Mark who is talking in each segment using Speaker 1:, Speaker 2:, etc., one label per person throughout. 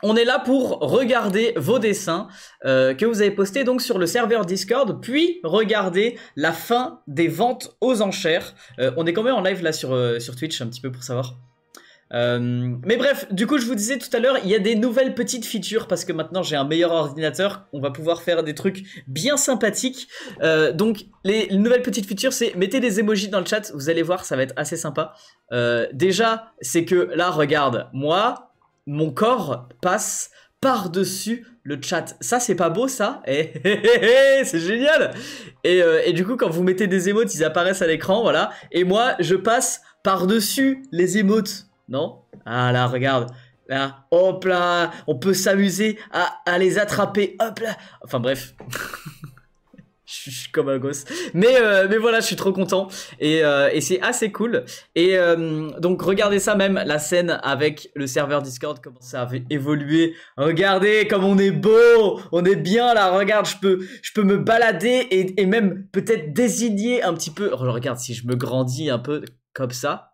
Speaker 1: On est là pour regarder vos dessins que vous avez postés donc sur le serveur Discord, puis regarder la fin des ventes aux enchères. On est quand même en live là sur Twitch, un petit peu pour savoir. Mais bref, du coup je vous disais tout à l'heure, il y a des nouvelles petites features parce que maintenant j'ai un meilleur ordinateur, on va pouvoir faire des trucs bien sympathiques. Donc les nouvelles petites features, c'est mettez des emojis dans le chat, vous allez voir, ça va être assez sympa. Déjà, c'est que là, regarde, moi, mon corps passe par-dessus le chat. Ça, c'est pas beau, ça? C'est génial! Et du coup, quand vous mettez des émotes, ils apparaissent à l'écran, voilà. Et moi, je passe par-dessus les émotes. Non? Ah là, regarde. Là, hop là, on peut s'amuser à les attraper. Hop là. Enfin bref. Je suis comme un gosse. Mais voilà, je suis trop content. Et c'est assez cool. Et donc, regardez ça même, la scène avec le serveur Discord, comment ça avait évolué. Regardez comme on est beau. On est bien là. Regarde, je peux me balader et même peut-être désigner un petit peu. Regarde, si je me grandis un peu comme ça.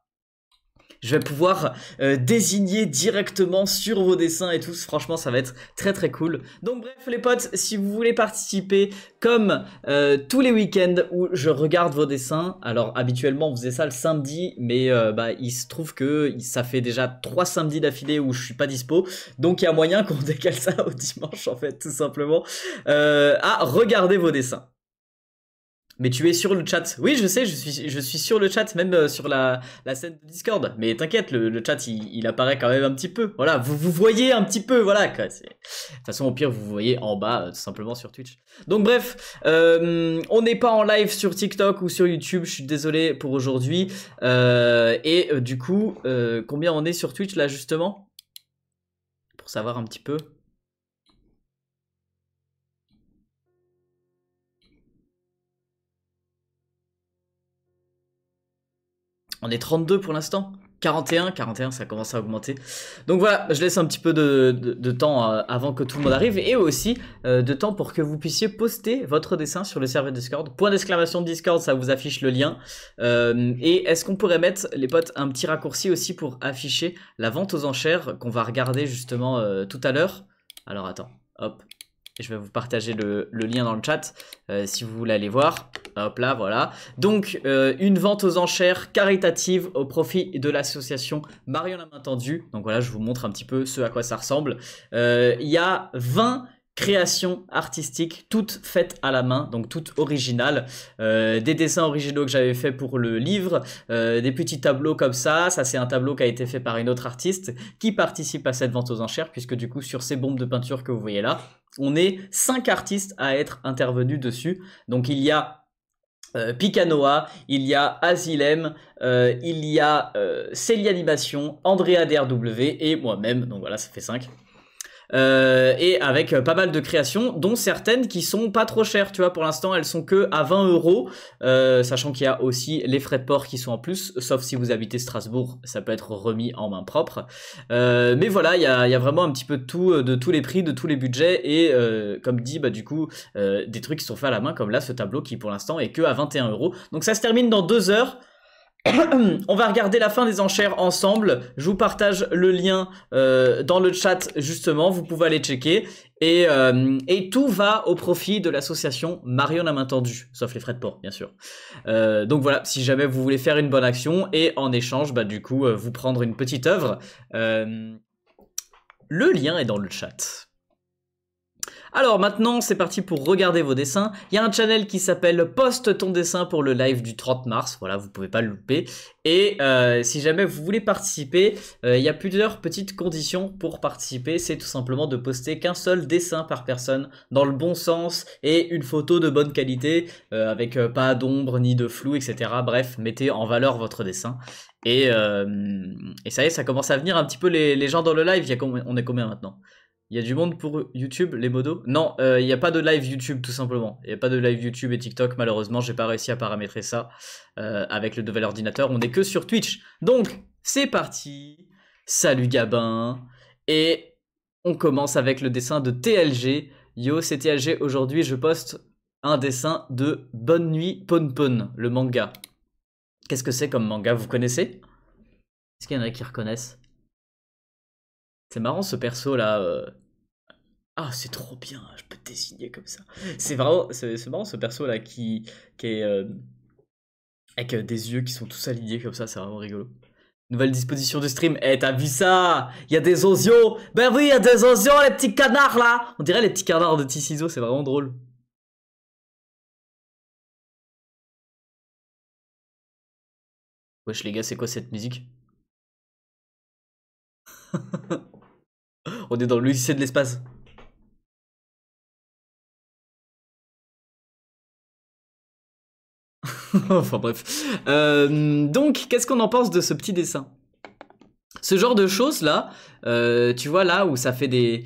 Speaker 1: Je vais pouvoir désigner directement sur vos dessins et tout. Franchement, ça va être très très cool. Donc bref les potes, si vous voulez participer comme tous les week-ends où je regarde vos dessins. Alors habituellement on faisait ça le samedi, mais il se trouve que ça fait déjà 3 samedis d'affilée où je suis pas dispo. Donc il y a moyen qu'on décale ça au dimanche en fait, tout simplement. À regarder vos dessins. Mais tu es sur le chat. Oui, je sais, je suis sur le chat, même sur la scène de Discord. Mais t'inquiète, le chat, il apparaît quand même un petit peu. Voilà, vous voyez un petit peu, voilà. Quoi. De toute façon, au pire, vous voyez en bas, tout simplement sur Twitch. Donc bref, on n'est pas en live sur TikTok ou sur YouTube, je suis désolé pour aujourd'hui. Du coup, combien on est sur Twitch, là, justement? Pour savoir un petit peu. On est 32 pour l'instant. 41, ça commence à augmenter. Donc voilà, je laisse un petit peu de temps avant que tout le monde arrive et aussi de temps pour que vous puissiez poster votre dessin sur le serveur Discord. Point d'exclamation Discord, ça vous affiche le lien. Et est-ce qu'on pourrait mettre, les potes, un petit raccourci aussi pour afficher la vente aux enchères qu'on va regarder justement tout à l'heure. Alors attends, hop. Je vais vous partager le lien dans le chat si vous voulez aller voir. Hop là, voilà. Donc, une vente aux enchères caritative au profit de l'association Marion la main tendue. Donc voilà, je vous montre un petit peu ce à quoi ça ressemble. Il y a 20 créations artistiques, toutes faites à la main, donc toutes originales. Des dessins originaux que j'avais fait pour le livre, des petits tableaux comme ça. Ça, c'est un tableau qui a été fait par une autre artiste qui participe à cette vente aux enchères, puisque du coup, sur ces bombes de peinture que vous voyez là, on est 5 artistes à être intervenus dessus. Donc il y a Picanoa, il y a Azilem, il y a Célie Animation, Andrea DRW et moi-même. Donc voilà, ça fait 5. Et avec pas mal de créations, dont certaines qui sont pas trop chères, tu vois, pour l'instant elles sont que à 20 euros, sachant qu'il y a aussi les frais de port qui sont en plus, sauf si vous habitez Strasbourg, ça peut être remis en main propre. Mais voilà, il y a vraiment un petit peu de tout, de tous les prix, de tous les budgets, et comme dit, du coup, des trucs qui sont faits à la main, comme là, ce tableau qui pour l'instant est que à 21 euros. Donc ça se termine dans 2 heures. On va regarder la fin des enchères ensemble. Je vous partage le lien dans le chat justement. Vous pouvez aller checker. Et tout va au profit de l'association Marion la main tendue. Sauf les frais de port, bien sûr. Donc voilà, si jamais vous voulez faire une bonne action et en échange, du coup, vous prendre une petite œuvre. Le lien est dans le chat. Alors maintenant, c'est parti pour regarder vos dessins. Il y a un channel qui s'appelle Poste ton dessin pour le live du 30 mars. Voilà, vous pouvez pas le louper. Et si jamais vous voulez participer, il y a plusieurs petites conditions pour participer. C'est tout simplement de poster qu'un seul dessin par personne dans le bon sens et une photo de bonne qualité avec pas d'ombre ni de flou, etc. Bref, mettez en valeur votre dessin. Et ça y est, ça commence à venir un petit peu les gens dans le live. On est combien maintenant ? Il y a du monde pour YouTube, les modos? Non, il n'y a pas de live YouTube tout simplement. Il n'y a pas de live YouTube et TikTok malheureusement. J'ai pas réussi à paramétrer ça avec le nouvel ordinateur. On n'est que sur Twitch. Donc, c'est parti. Salut Gabin. Et on commence avec le dessin de TLG. Yo, c'est TLG. Aujourd'hui, je poste un dessin de Bonne Nuit Pon, le manga. Qu'est-ce que c'est comme manga? Vous connaissez? Est-ce qu'il y en a qui reconnaissent? C'est marrant ce perso là. Ah, c'est trop bien, je peux te dessiner comme ça. C'est vraiment, c'est marrant ce perso là qui est avec des yeux qui sont tous alignés comme ça, c'est vraiment rigolo. Nouvelle disposition de stream. Eh, t'as vu ça? Il y a des osios. Ben oui, il y a des osios, les petits canards là. On dirait les petits canards de Ticiso, c'est vraiment drôle. Wesh les gars, c'est quoi cette musique? On est dans le lycée de l'espace. Enfin bref. Donc, qu'est-ce qu'on en pense de ce petit dessin? Ce genre de choses là, tu vois là où ça fait des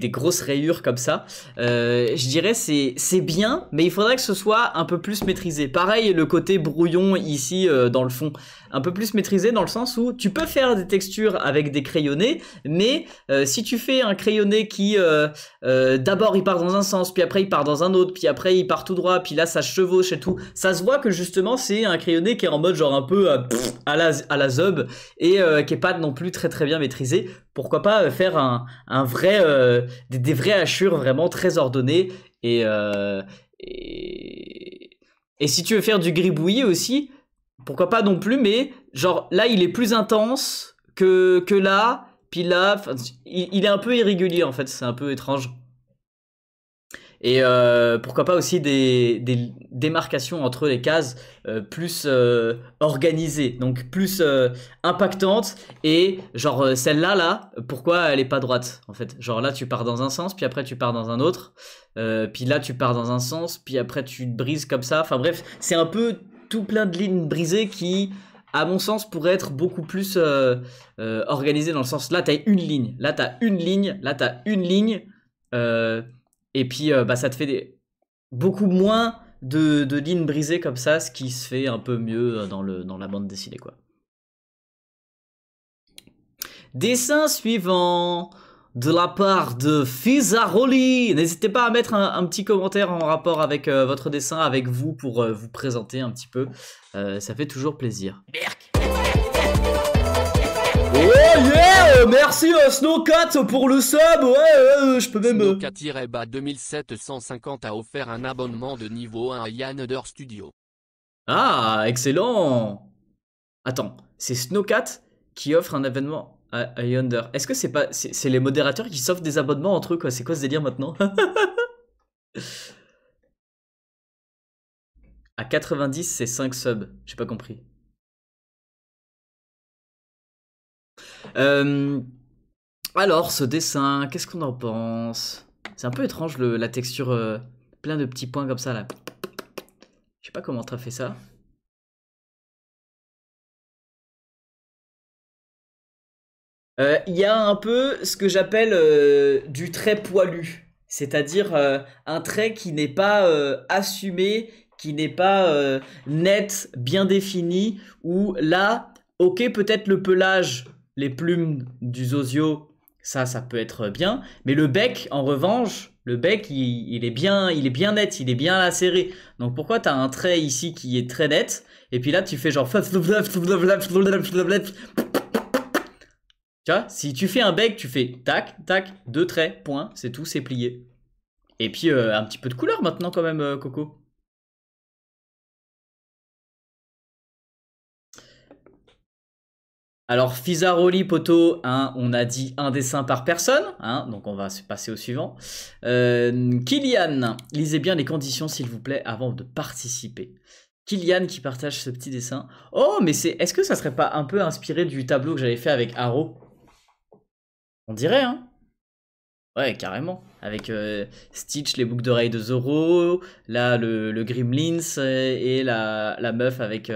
Speaker 1: grosses rayures comme ça, je dirais c'est bien, mais il faudrait que ce soit un peu plus maîtrisé. Pareil, le côté brouillon ici dans le fond, un peu plus maîtrisé dans le sens où tu peux faire des textures avec des crayonnés, mais si tu fais un crayonné qui d'abord il part dans un sens, puis après il part dans un autre, puis après il part tout droit, puis là ça chevauche et tout, ça se voit que justement c'est un crayonné qui est en mode genre un peu à la Zub et qui est pas non plus très très bien maîtrisé. Pourquoi pas faire un vrai des vraies hachures vraiment très ordonnées et si tu veux faire du gribouillis aussi, pourquoi pas non plus, mais genre là il est plus intense que là, puis là il est un peu irrégulier en fait, c'est un peu étrange. Et pourquoi pas aussi des démarcations entre les cases plus organisées, donc plus impactantes. Et genre celle-là, là, pourquoi elle est pas droite en fait? Genre là tu pars dans un sens, puis après tu pars dans un autre, puis là tu pars dans un sens, puis après tu te brises comme ça. Enfin bref, c'est un peu tout plein de lignes brisées qui, à mon sens, pourraient être beaucoup plus organisées dans le sens là t'as une ligne, là t'as une ligne, là t'as une ligne. Et puis bah, ça te fait beaucoup moins de lignes brisées comme ça, ce qui se fait un peu mieux dans la bande dessinée quoi. Dessin suivant de la part de Fizaroli. N'hésitez pas à mettre un petit commentaire en rapport avec votre dessin, avec vous, pour vous présenter un petit peu. Ça fait toujours plaisir. Oh yeah, merci Snowcat pour le sub, ouais, je peux même...
Speaker 2: Snowcat 2750 a offert un abonnement de niveau 1 à Yanner Studio.
Speaker 1: Ah, excellent. Attends, c'est Snowcat qui offre un abonnement à Yonder. Est-ce que c'est pas... C'est les modérateurs qui s'offrent des abonnements entre eux, quoi? C'est quoi ce délire maintenant? À 90, c'est 5 subs. J'ai pas compris. Alors, ce dessin, qu'est-ce qu'on en pense? C'est un peu étrange la texture, plein de petits points comme ça là. Je sais pas comment t'as fait ça. Il y a un peu ce que j'appelle du trait poilu. C'est-à-dire un trait qui n'est pas assumé, qui n'est pas net, bien défini, où là, ok, peut-être le pelage, les plumes du zozio, ça peut être bien, mais le bec, en revanche, le bec, il est bien net, il est bien lacéré. Donc pourquoi t'as un trait ici qui est très net, et puis là tu fais genre... Tu vois, si tu fais un bec, tu fais tac, tac, 2 traits, point, c'est tout, c'est plié. Et puis un petit peu de couleur maintenant quand même, Coco. Alors, Fizaroli, poto, hein, on a dit un dessin par personne, hein, donc on va se passer au suivant. Kylian, lisez bien les conditions s'il vous plaît avant de participer. Kylian qui partage ce petit dessin. Oh, mais est-ce que ça serait pas un peu inspiré du tableau que j'avais fait avec Haro? On dirait, hein? Ouais, carrément. Avec Stitch, les boucles d'oreilles de Zoro, là le Gremlins et la meuf avec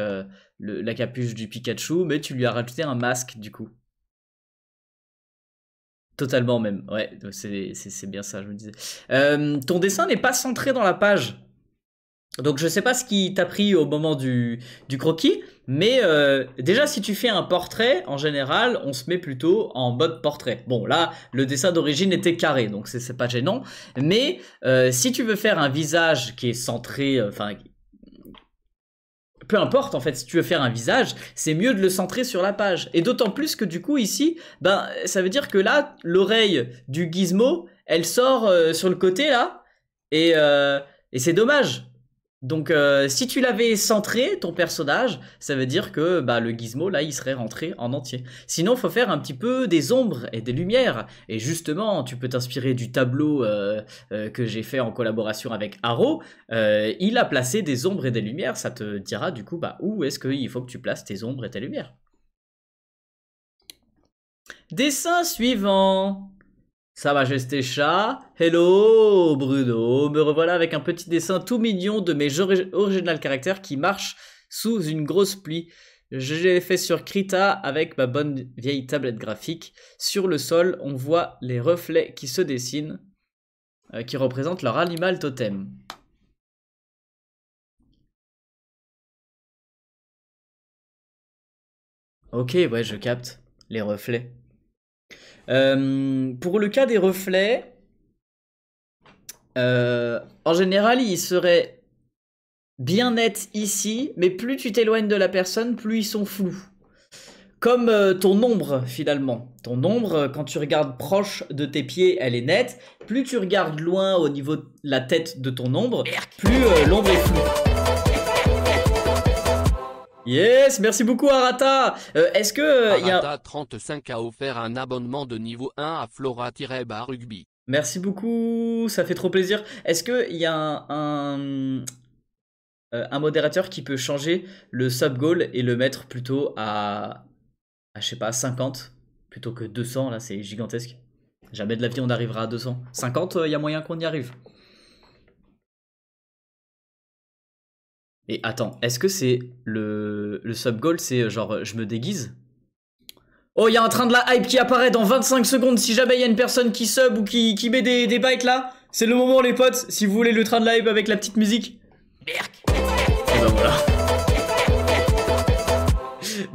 Speaker 1: la capuche du Pikachu, mais tu lui as rajouté un masque du coup. Totalement même, ouais, c'est bien ça, je me disais. Ton dessin n'est pas centré dans la page. Donc je sais pas ce qui t'a pris au moment du croquis, mais déjà si tu fais un portrait, en général, on se met plutôt en mode portrait. Bon là, le dessin d'origine était carré, donc c'est pas gênant, mais si tu veux faire un visage qui est centré, enfin peu importe en fait, si tu veux faire un visage, c'est mieux de le centrer sur la page. Et d'autant plus que du coup ici, ben ça veut dire que là, l'oreille du gizmo, elle sort sur le côté là, et c'est dommage. Donc si tu l'avais centré, ton personnage, ça veut dire que bah, le gizmo là, il serait rentré en entier. Sinon, faut faire un petit peu des ombres et des lumières. Et justement, tu peux t'inspirer du tableau que j'ai fait en collaboration avec Haro. Il a placé des ombres et des lumières. Ça te dira du coup bah, où est-ce qu'il faut que tu places tes ombres et tes lumières. Dessin suivant. Sa Majesté Chat, hello Bruno, me revoilà avec un petit dessin tout mignon de mes original caractères qui marchent sous une grosse pluie. Je l'ai fait sur Krita avec ma bonne vieille tablette graphique. Sur le sol, on voit les reflets qui se dessinent, qui représentent leur animal totem. Ok, ouais, je capte les reflets. Pour le cas des reflets, en général, il serait bien net ici, mais plus tu t'éloignes de la personne, plus ils sont flous. Comme ton ombre, finalement. Ton ombre, quand tu regardes proche de tes pieds, elle est nette. Plus tu regardes loin au niveau de la tête de ton ombre, plus l'ombre est floue. Yes, merci beaucoup Arata. Est-ce que
Speaker 2: Arata 35 a offert un abonnement de niveau 1 à Flora-Rugby.
Speaker 1: Merci beaucoup, ça fait trop plaisir. Est-ce qu'il y a un modérateur qui peut changer le sub goal et le mettre plutôt à je sais pas, 50 plutôt que 200, là c'est gigantesque. Jamais de la vie on arrivera à 200. 50, il y a moyen qu'on y arrive. Et attends, est-ce que c'est le sub goal, c'est genre je me déguise? Oh, il y a un train de la hype qui apparaît dans 25 secondes. Si jamais il y a une personne qui sub ou qui met des bytes là, c'est le moment les potes. Si vous voulez le train de la hype avec la petite musique. Merc. Et ben voilà.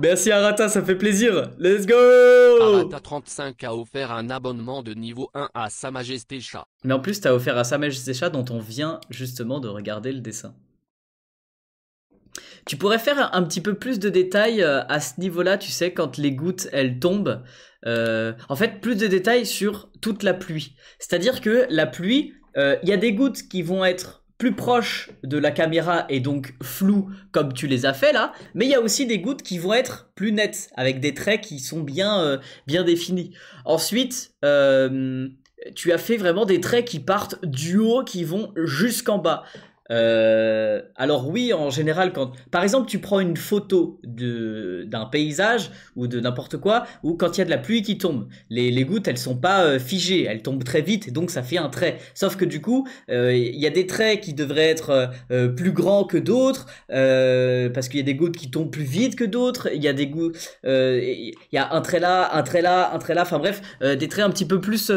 Speaker 1: Merci Arata, ça fait plaisir. Let's go.
Speaker 2: Arata 35 a offert un abonnement de niveau 1 à Sa Majesté Chat.
Speaker 1: Mais en plus, t'as offert à Sa Majesté Chat dont on vient justement de regarder le dessin. Tu pourrais faire un petit peu plus de détails à ce niveau-là, tu sais, quand les gouttes, elles tombent. En fait, plus de détails sur toute la pluie. C'est-à-dire que la pluie, il y a des gouttes qui vont être plus proches de la caméra et donc floues comme tu les as fait là, mais il y a aussi des gouttes qui vont être plus nettes, avec des traits qui sont bien définis. Ensuite, tu as fait vraiment des traits qui partent du haut, qui vont jusqu'en bas. Alors oui, en général, quand par exemple tu prends une photo d'un paysage ou de n'importe quoi, ou quand il y a de la pluie qui tombe, les gouttes elles sont pas figées, elles tombent très vite et donc ça fait un trait. Sauf que du coup, il y a des traits qui devraient être plus grands que d'autres, parce qu'il y a des gouttes qui tombent plus vite que d'autres. Il y a des gouttes, il y a un trait là, un trait là, un trait là. Enfin bref, des traits un petit peu plus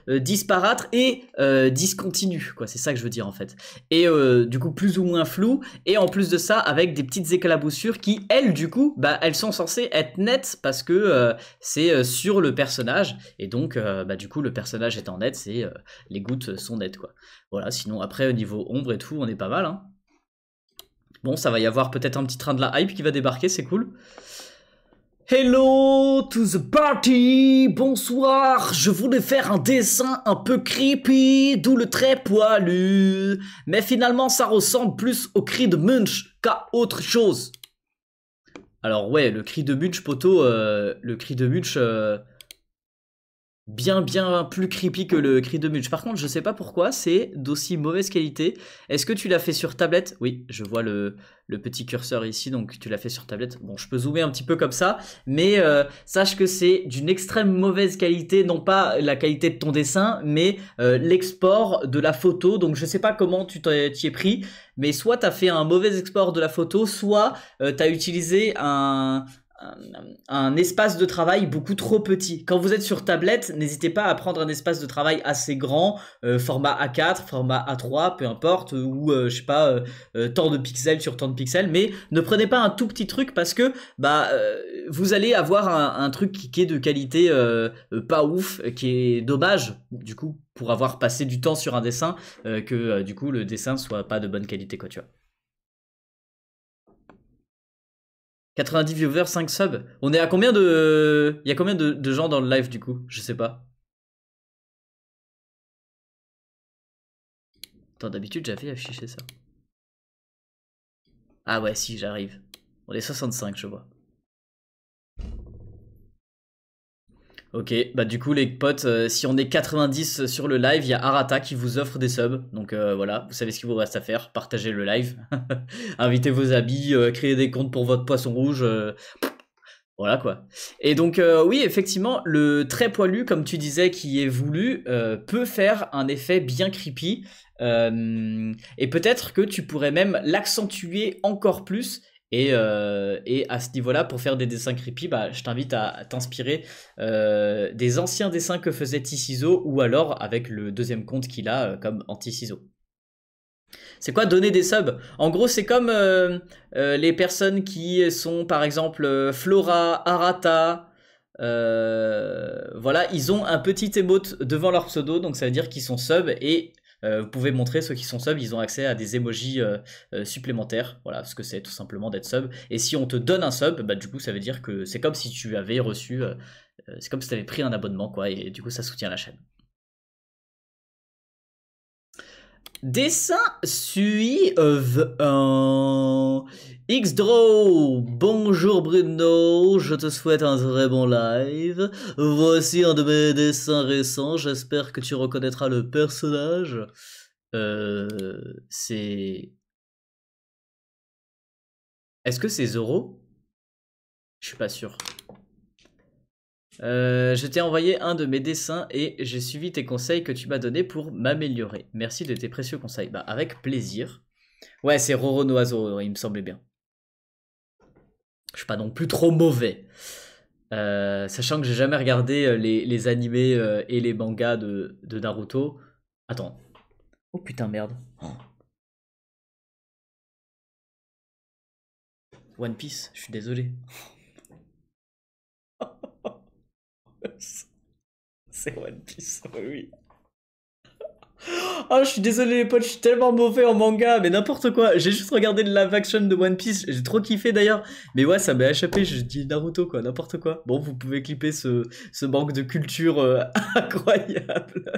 Speaker 1: disparates et discontinus, quoi. C'est ça que je veux dire en fait. Et du coup plus ou moins flou, et en plus de ça avec des petites éclaboussures qui elles du coup bah elles sont censées être nettes parce que c'est sur le personnage, et donc bah du coup le personnage étant net, c'est les gouttes sont nettes quoi. Voilà, sinon après au niveau ombre et tout on est pas mal hein. Bon, ça va y avoir peut-être un petit train de la hype qui va débarquer, c'est cool. Hello to the party, bonsoir, je voulais faire un dessin un peu creepy, d'où le trait poilu, mais finalement ça ressemble plus au cri de Munch qu'à autre chose. Alors ouais, le cri de Munch, poto, le cri de Munch, bien plus creepy que le cri de Munch. Par contre, je sais pas pourquoi, c'est d'aussi mauvaise qualité. Est-ce que tu l'as fait sur tablette? Oui, je vois le petit curseur ici, donc tu l'as fait sur tablette. Bon, je peux zoomer un petit peu comme ça, mais sache que c'est d'une extrême mauvaise qualité, non pas la qualité de ton dessin, mais l'export de la photo. Donc je sais pas comment tu t'y es pris, mais soit t'as fait un mauvais export de la photo, soit t'as utilisé un espace de travail beaucoup trop petit. Quand vous êtes sur tablette, n'hésitez pas à prendre un espace de travail assez grand, format A4, format A3, peu importe, ou je sais pas, tant de pixels sur tant de pixels, mais ne prenez pas un tout petit truc parce que bah vous allez avoir un truc qui est de qualité pas ouf, qui est dommage du coup pour avoir passé du temps sur un dessin, que du coup le dessin soit pas de bonne qualité quoi, tu vois. 90 viewers, 5 subs. On est à combien de... Il y a combien de gens dans le live du coup? Je sais pas. Attends, d'habitude j'avais affiché ça. Ah ouais, si, j'arrive. On est 65, je vois. Ok, bah du coup les potes, si on est 90 sur le live, il y a Arata qui vous offre des subs. Donc voilà, vous savez ce qu'il vous reste à faire, partagez le live, invitez vos amis, créez des comptes pour votre poisson rouge, voilà quoi. Et donc oui, effectivement, le très poilu, comme tu disais, qui est voulu, peut faire un effet bien creepy. Et peut-être que tu pourrais même l'accentuer encore plus. Et à ce niveau-là, pour faire des dessins creepy, bah, je t'invite à t'inspirer des anciens dessins que faisait T-Ciseaux ou alors avec le deuxième compte qu'il a comme anti-ciseaux. C'est quoi donner des subs? En gros, c'est comme les personnes qui sont par exemple Flora, Arata. Voilà, ils ont un petit emote devant leur pseudo, donc ça veut dire qu'ils sont subs et vous pouvez montrer ceux qui sont subs, ils ont accès à des emojis supplémentaires. Voilà, ce que c'est tout simplement d'être sub. Et si on te donne un sub, bah du coup ça veut dire que c'est comme si tu avais reçu, c'est comme si tu avais pris un abonnement quoi, et du coup ça soutient la chaîne. Dessin suivant. Xdraw, bonjour Bruno, je te souhaite un très bon live. Voici un de mes dessins récents, j'espère que tu reconnaîtras le personnage. C'est... Est-ce que c'est Zoro? Je suis pas sûr. Je t'ai envoyé un de mes dessins et j'ai suivi tes conseils que tu m'as donnés pour m'améliorer. Merci de tes précieux conseils. Bah, avec plaisir. Ouais, c'est Roro Noazo, il me semblait bien. Je suis pas non plus trop mauvais. Sachant que j'ai jamais regardé les animés et les mangas de Naruto. Attends. Oh putain, merde. Oh. One Piece, je suis désolé. C'est One Piece, oui. Oh, je suis désolé les potes, je suis tellement mauvais en manga, mais n'importe quoi. J'ai juste regardé le live action de One Piece, j'ai trop kiffé d'ailleurs. Mais ouais, ça m'a échappé, je dis Naruto quoi, n'importe quoi. Bon, vous pouvez clipper ce manque de culture incroyable.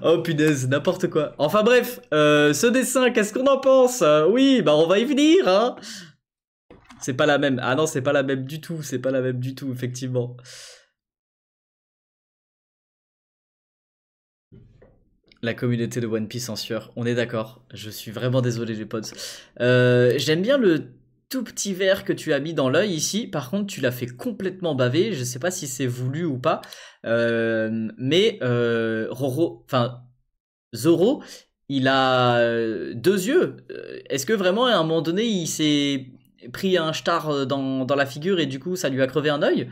Speaker 1: Oh punaise, n'importe quoi. Enfin bref, ce dessin, qu'est-ce qu'on en pense? Oui, bah on va y venir, hein. C'est pas la même. Ah non, c'est pas la même du tout, c'est pas la même du tout, effectivement. La communauté de One Piece en sueur, on est d'accord. Je suis vraiment désolé les potes. J'aime bien le tout petit verre que tu as mis dans l'œil ici. Par contre, tu l'as fait complètement baver. Je sais pas si c'est voulu ou pas. Mais Zoro, il a deux yeux. Est-ce que vraiment à un moment donné, il s'est pris un star dans la figure et du coup, ça lui a crevé un œil?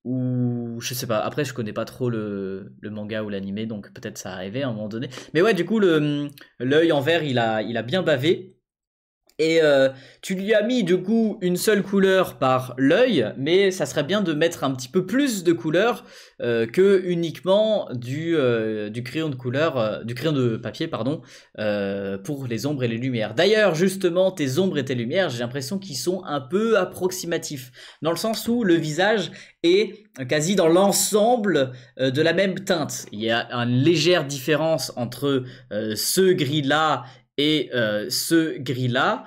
Speaker 1: Ou je sais pas, après je connais pas trop le manga ou l'animé, donc peut-être ça arrivait à un moment donné. Mais ouais, du coup, l'œil en vert, il a bien bavé. Et tu lui as mis du coup une seule couleur par l'œil, mais ça serait bien de mettre un petit peu plus de couleur que uniquement du crayon de couleur, du crayon de papier, pardon, pour les ombres et les lumières. D'ailleurs, justement, tes ombres et tes lumières, j'ai l'impression qu'ils sont un peu approximatifs, dans le sens où le visage est quasi dans l'ensemble de la même teinte. Il y a une légère différence entre ce gris-là et ce gris-là,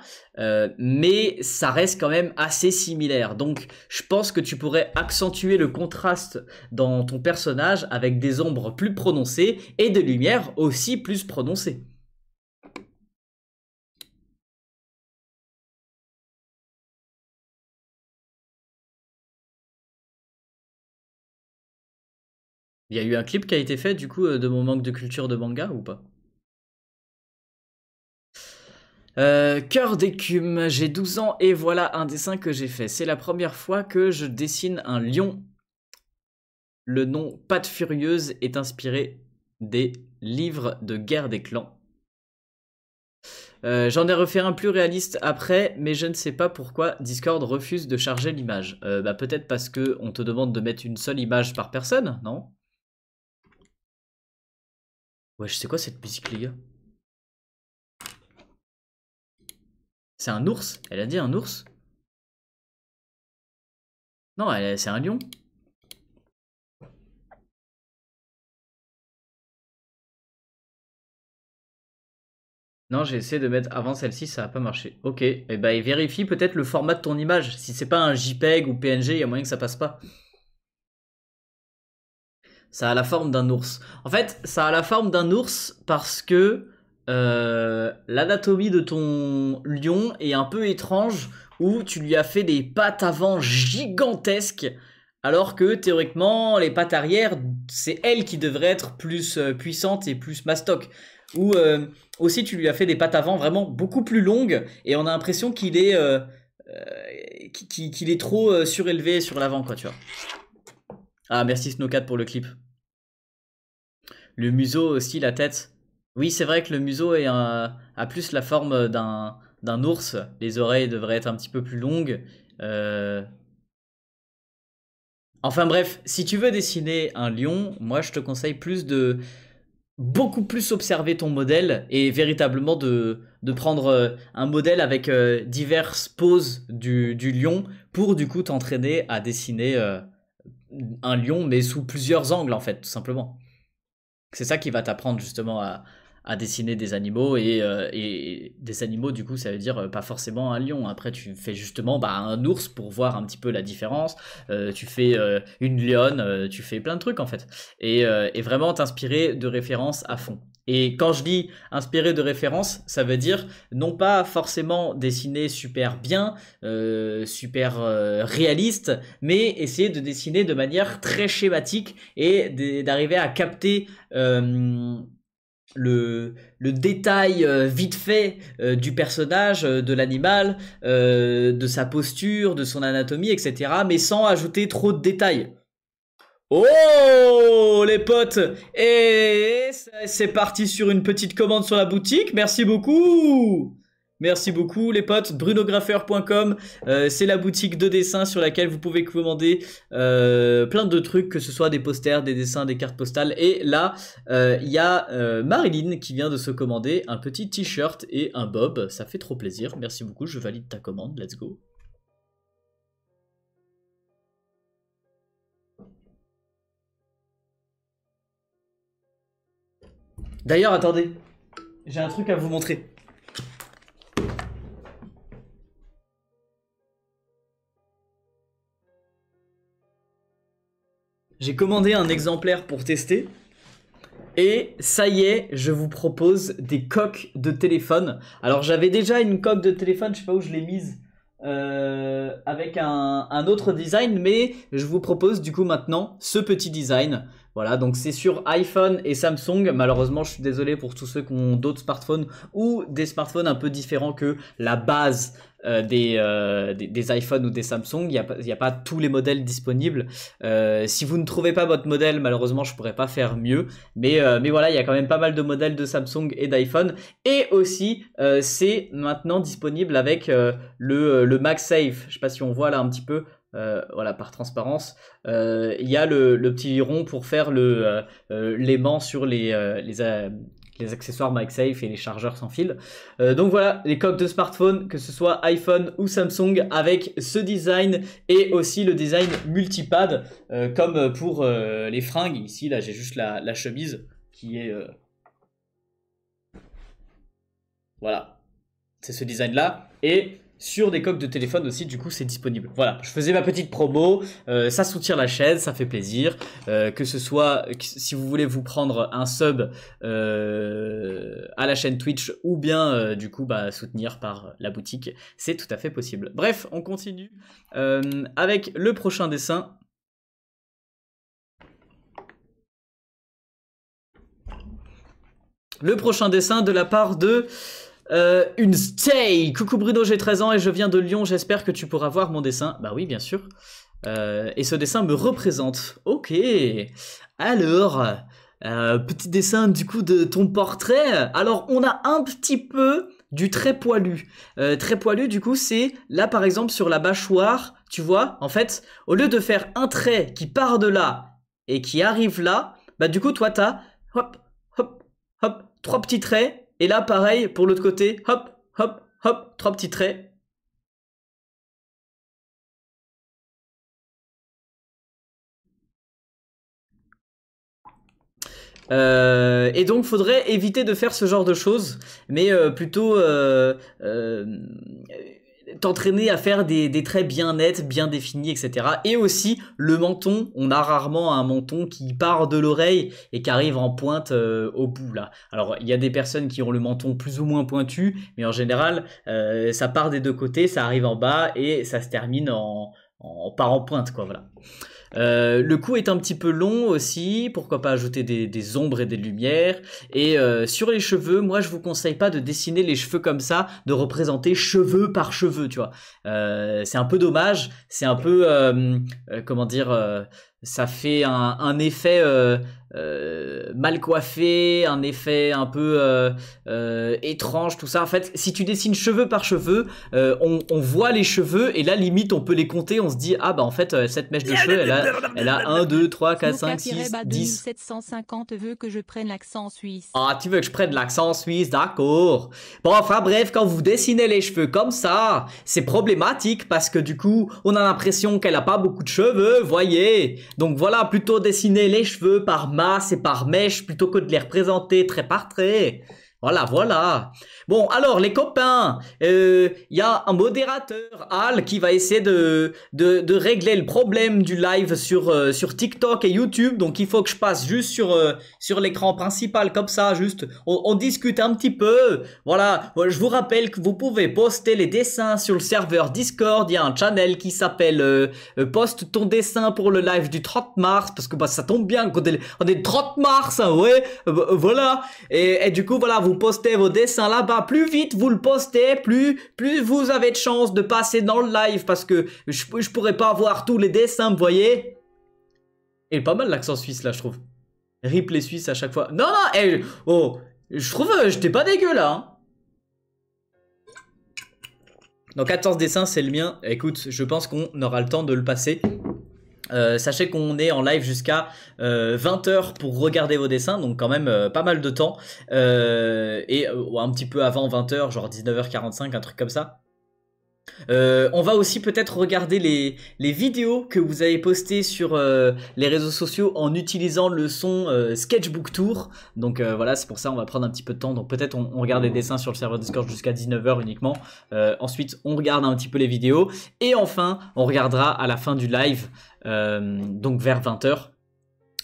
Speaker 1: mais ça reste quand même assez similaire. Donc je pense que tu pourrais accentuer le contraste dans ton personnage avec des ombres plus prononcées et des lumières aussi plus prononcées. Il y a eu un clip qui a été fait du coup de mon manque de culture de manga ou pas? Cœur d'écume, j'ai 12 ans et voilà un dessin que j'ai fait. C'est la première fois que je dessine un lion. Le nom Patte Furieuse est inspiré des livres de guerre des clans. J'en ai refait un plus réaliste après, mais je ne sais pas pourquoi Discord refuse de charger l'image. Bah peut-être parce que on te demande de mettre une seule image par personne, non? Ouais, je sais quoi cette musique, les gars? C'est un ours? Elle a dit un ours? Non, c'est un lion. Non, j'ai essayé de mettre avant celle-ci, ça n'a pas marché. Ok, et bah et vérifie peut-être le format de ton image. Si c'est pas un JPEG ou PNG, il y a moyen que ça passe pas. Ça a la forme d'un ours. En fait, ça a la forme d'un ours parce que l'anatomie de ton lion est un peu étrange, où tu lui as fait des pattes avant gigantesques, alors que théoriquement, les pattes arrière, c'est elle qui devrait être plus puissante et plus mastoc. Ou aussi, tu lui as fait des pattes avant vraiment beaucoup plus longues, et on a l'impression qu'il est trop surélevé sur l'avant, quoi, tu vois. Ah, merci Snowcat pour le clip. Le museau aussi, la tête. Oui, c'est vrai que le museau a plus la forme d'un ours. Les oreilles devraient être un petit peu plus longues. Euh, Enfin bref, si tu veux dessiner un lion, moi je te conseille plus de beaucoup plus observer ton modèle et véritablement de prendre un modèle avec diverses poses du lion pour du coup t'entraîner à dessiner un lion mais sous plusieurs angles en fait, tout simplement. C'est ça qui va t'apprendre justement à dessiner des animaux et des animaux du coup ça veut dire pas forcément un lion. Après tu fais justement bah, un ours pour voir un petit peu la différence. Tu fais une lionne, tu fais plein de trucs en fait. Et vraiment t'inspirer de références à fond. Et quand je dis inspirer de références, ça veut dire non pas forcément dessiner super bien, super réaliste, mais essayer de dessiner de manière très schématique et d'arriver à capter le détail vite fait du personnage, de l'animal, de sa posture, de son anatomie, etc. Mais sans ajouter trop de détails. Oh les potes. Et c'est parti sur une petite commande sur la boutique. Merci beaucoup. Merci beaucoup les potes. Brunographer.com, c'est la boutique de dessin sur laquelle vous pouvez commander plein de trucs, que ce soit des posters, des dessins, des cartes postales. Et là, il y a Marilyn qui vient de se commander un petit t-shirt et un bob. Ça fait trop plaisir. Merci beaucoup, je valide ta commande. Let's go. D'ailleurs, attendez, j'ai un truc à vous montrer. J'ai commandé un exemplaire pour tester. Et ça y est, je vous propose des coques de téléphone. Alors j'avais déjà une coque de téléphone, je sais pas où je l'ai mise, avec un autre design, mais je vous propose du coup maintenant ce petit design. Voilà, donc c'est sur iPhone et Samsung. Malheureusement, je suis désolé pour tous ceux qui ont d'autres smartphones ou des smartphones un peu différents que la base des iPhones ou des Samsung. Il y a pas tous les modèles disponibles. Si vous ne trouvez pas votre modèle, malheureusement, je pourrais pas faire mieux. Mais voilà, il y a quand même pas mal de modèles de Samsung et d'iPhone. Et aussi, c'est maintenant disponible avec le MagSafe. Je sais pas si on voit là un petit peu. Voilà, par transparence, il y a le petit rond pour faire l'aimant sur les accessoires MagSafe et les chargeurs sans fil. Donc voilà, les coques de smartphone, que ce soit iPhone ou Samsung, avec ce design et aussi le design multipad, comme pour les fringues. Ici, là, j'ai juste la chemise qui est... voilà, c'est ce design-là. Et sur des coques de téléphone aussi, du coup, c'est disponible. Voilà, je faisais ma petite promo. Ça soutient la chaîne, ça fait plaisir. Que ce soit, si vous voulez vous prendre un sub à la chaîne Twitch ou bien, du coup, bah, soutenir par la boutique, c'est tout à fait possible. Bref, on continue avec le prochain dessin. Le prochain dessin de la part de... une stay. Coucou Bruno, j'ai 13 ans et je viens de Lyon. J'espère que tu pourras voir mon dessin. Bah oui, bien sûr. Et ce dessin me représente. Ok. Alors, petit dessin du coup de ton portrait. Alors, on a un petit peu du trait poilu. Très poilu, du coup, c'est là par exemple sur la mâchoire. Tu vois, en fait, au lieu de faire un trait qui part de là et qui arrive là, bah du coup, toi, t'as hop, hop, hop, trois petits traits. Et là, pareil, pour l'autre côté, hop, hop, hop, trois petits traits. Et donc, faudrait éviter de faire ce genre de choses, mais plutôt t'entraîner à faire des traits bien nets, bien définis, etc. Et aussi, le menton, on a rarement un menton qui part de l'oreille et qui arrive en pointe au bout, là. Alors, il y a des personnes qui ont le menton plus ou moins pointu, mais en général, ça part des deux côtés, ça arrive en bas et ça se termine part en pointe, quoi, voilà. Le cou est un petit peu long aussi, pourquoi pas ajouter des ombres et des lumières. Et sur les cheveux, moi je vous conseille pas de dessiner les cheveux comme ça, de représenter cheveux par cheveux, tu vois. C'est un peu dommage, c'est un peu, comment dire, ça fait un effet mal coiffé, un effet un peu étrange, tout ça. En fait, si tu dessines cheveux par cheveux, on voit les cheveux et là limite on peut les compter, on se dit ah bah en fait cette mèche de cheveux elle a 1, 2, 3, 4, 5, 6, 10.
Speaker 3: 2750 veut que je prenne l'accent suisse.
Speaker 1: Ah, tu veux que je prenne l'accent suisse, d'accord. Bon, enfin bref, quand vous dessinez les cheveux comme ça, c'est problématique parce que du coup, on a l'impression qu'elle a pas beaucoup de cheveux, voyez. Donc voilà, plutôt dessiner les cheveux par masse et par mèche plutôt que de les représenter trait par trait. Voilà, voilà. Bon, alors les copains, y a un modérateur, Al, qui va essayer de régler le problème du live sur TikTok et YouTube. Donc il faut que je passe juste sur l'écran principal comme ça, juste on discute un petit peu. Voilà, je vous rappelle que vous pouvez poster les dessins sur le serveur Discord. Il y a un channel qui s'appelle poste ton dessin pour le live du 30 mars parce que bah ça tombe bien qu'on est, on est le 30 mars, hein, ouais, voilà. Et du coup voilà, vous postez vos dessins là-bas. Plus vite vous le postez, plus vous avez de chances de passer dans le live parce que je pourrais pas voir tous les dessins, vous voyez. Et pas mal l'accent suisse là, je trouve. Rip les Suisses à chaque fois. Non, non, oh, je trouve, j'étais pas dégueu là. Hein. Donc 14 dessins, c'est le mien. Écoute, je pense qu'on aura le temps de le passer. Sachez qu'on est en live jusqu'à 20h pour regarder vos dessins, donc quand même pas mal de temps. Et un petit peu avant 20h, genre 19h45, un truc comme ça. On va aussi peut-être regarder les vidéos que vous avez postées sur les réseaux sociaux en utilisant le son Sketchbook Tour. Donc voilà, c'est pour ça on va prendre un petit peu de temps. Donc peut-être on regarde les dessins sur le serveur Discord jusqu'à 19h uniquement. Ensuite on regarde un petit peu les vidéos. Et enfin on regardera à la fin du live, donc vers 20h.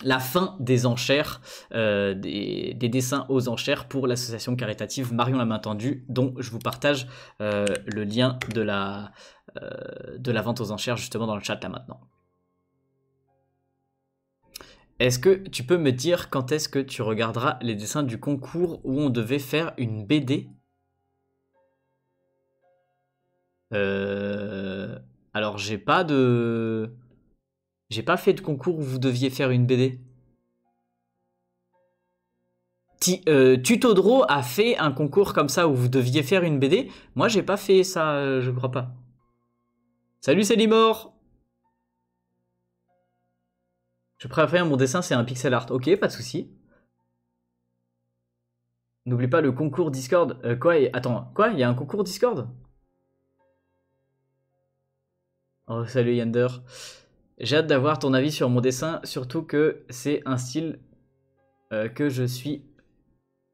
Speaker 1: La fin des enchères, des dessins aux enchères pour l'association caritative Marion la main tendue, dont je vous partage le lien de la vente aux enchères justement dans le chat là maintenant. Est-ce que tu peux me dire quand est-ce que tu regarderas les dessins du concours où on devait faire une BD? Alors j'ai pas fait de concours où vous deviez faire une BD. Tutodro a fait un concours comme ça où vous deviez faire une BD. Moi, j'ai pas fait ça, je crois pas. Salut, c'est Limor. Je préfère mon dessin, c'est un pixel art. Ok, pas de souci. N'oublie pas le concours Discord. Quoi? Attends, quoi? Il y a un concours Discord? Oh, salut Yander. J'ai hâte d'avoir ton avis sur mon dessin, surtout que c'est un style que je suis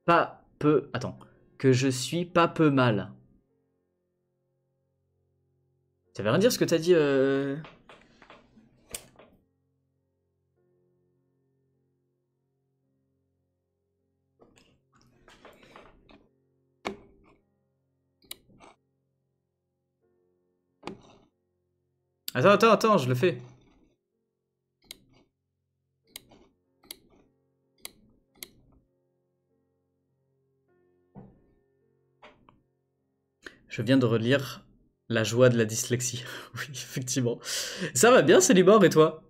Speaker 1: pas peu... Attends. Que je suis pas peu mal. Ça veut rien dire ce que t'as dit Attends, je le fais. Je viens de relire La joie de la dyslexie. Oui, effectivement. Ça va bien, Célibor, et toi?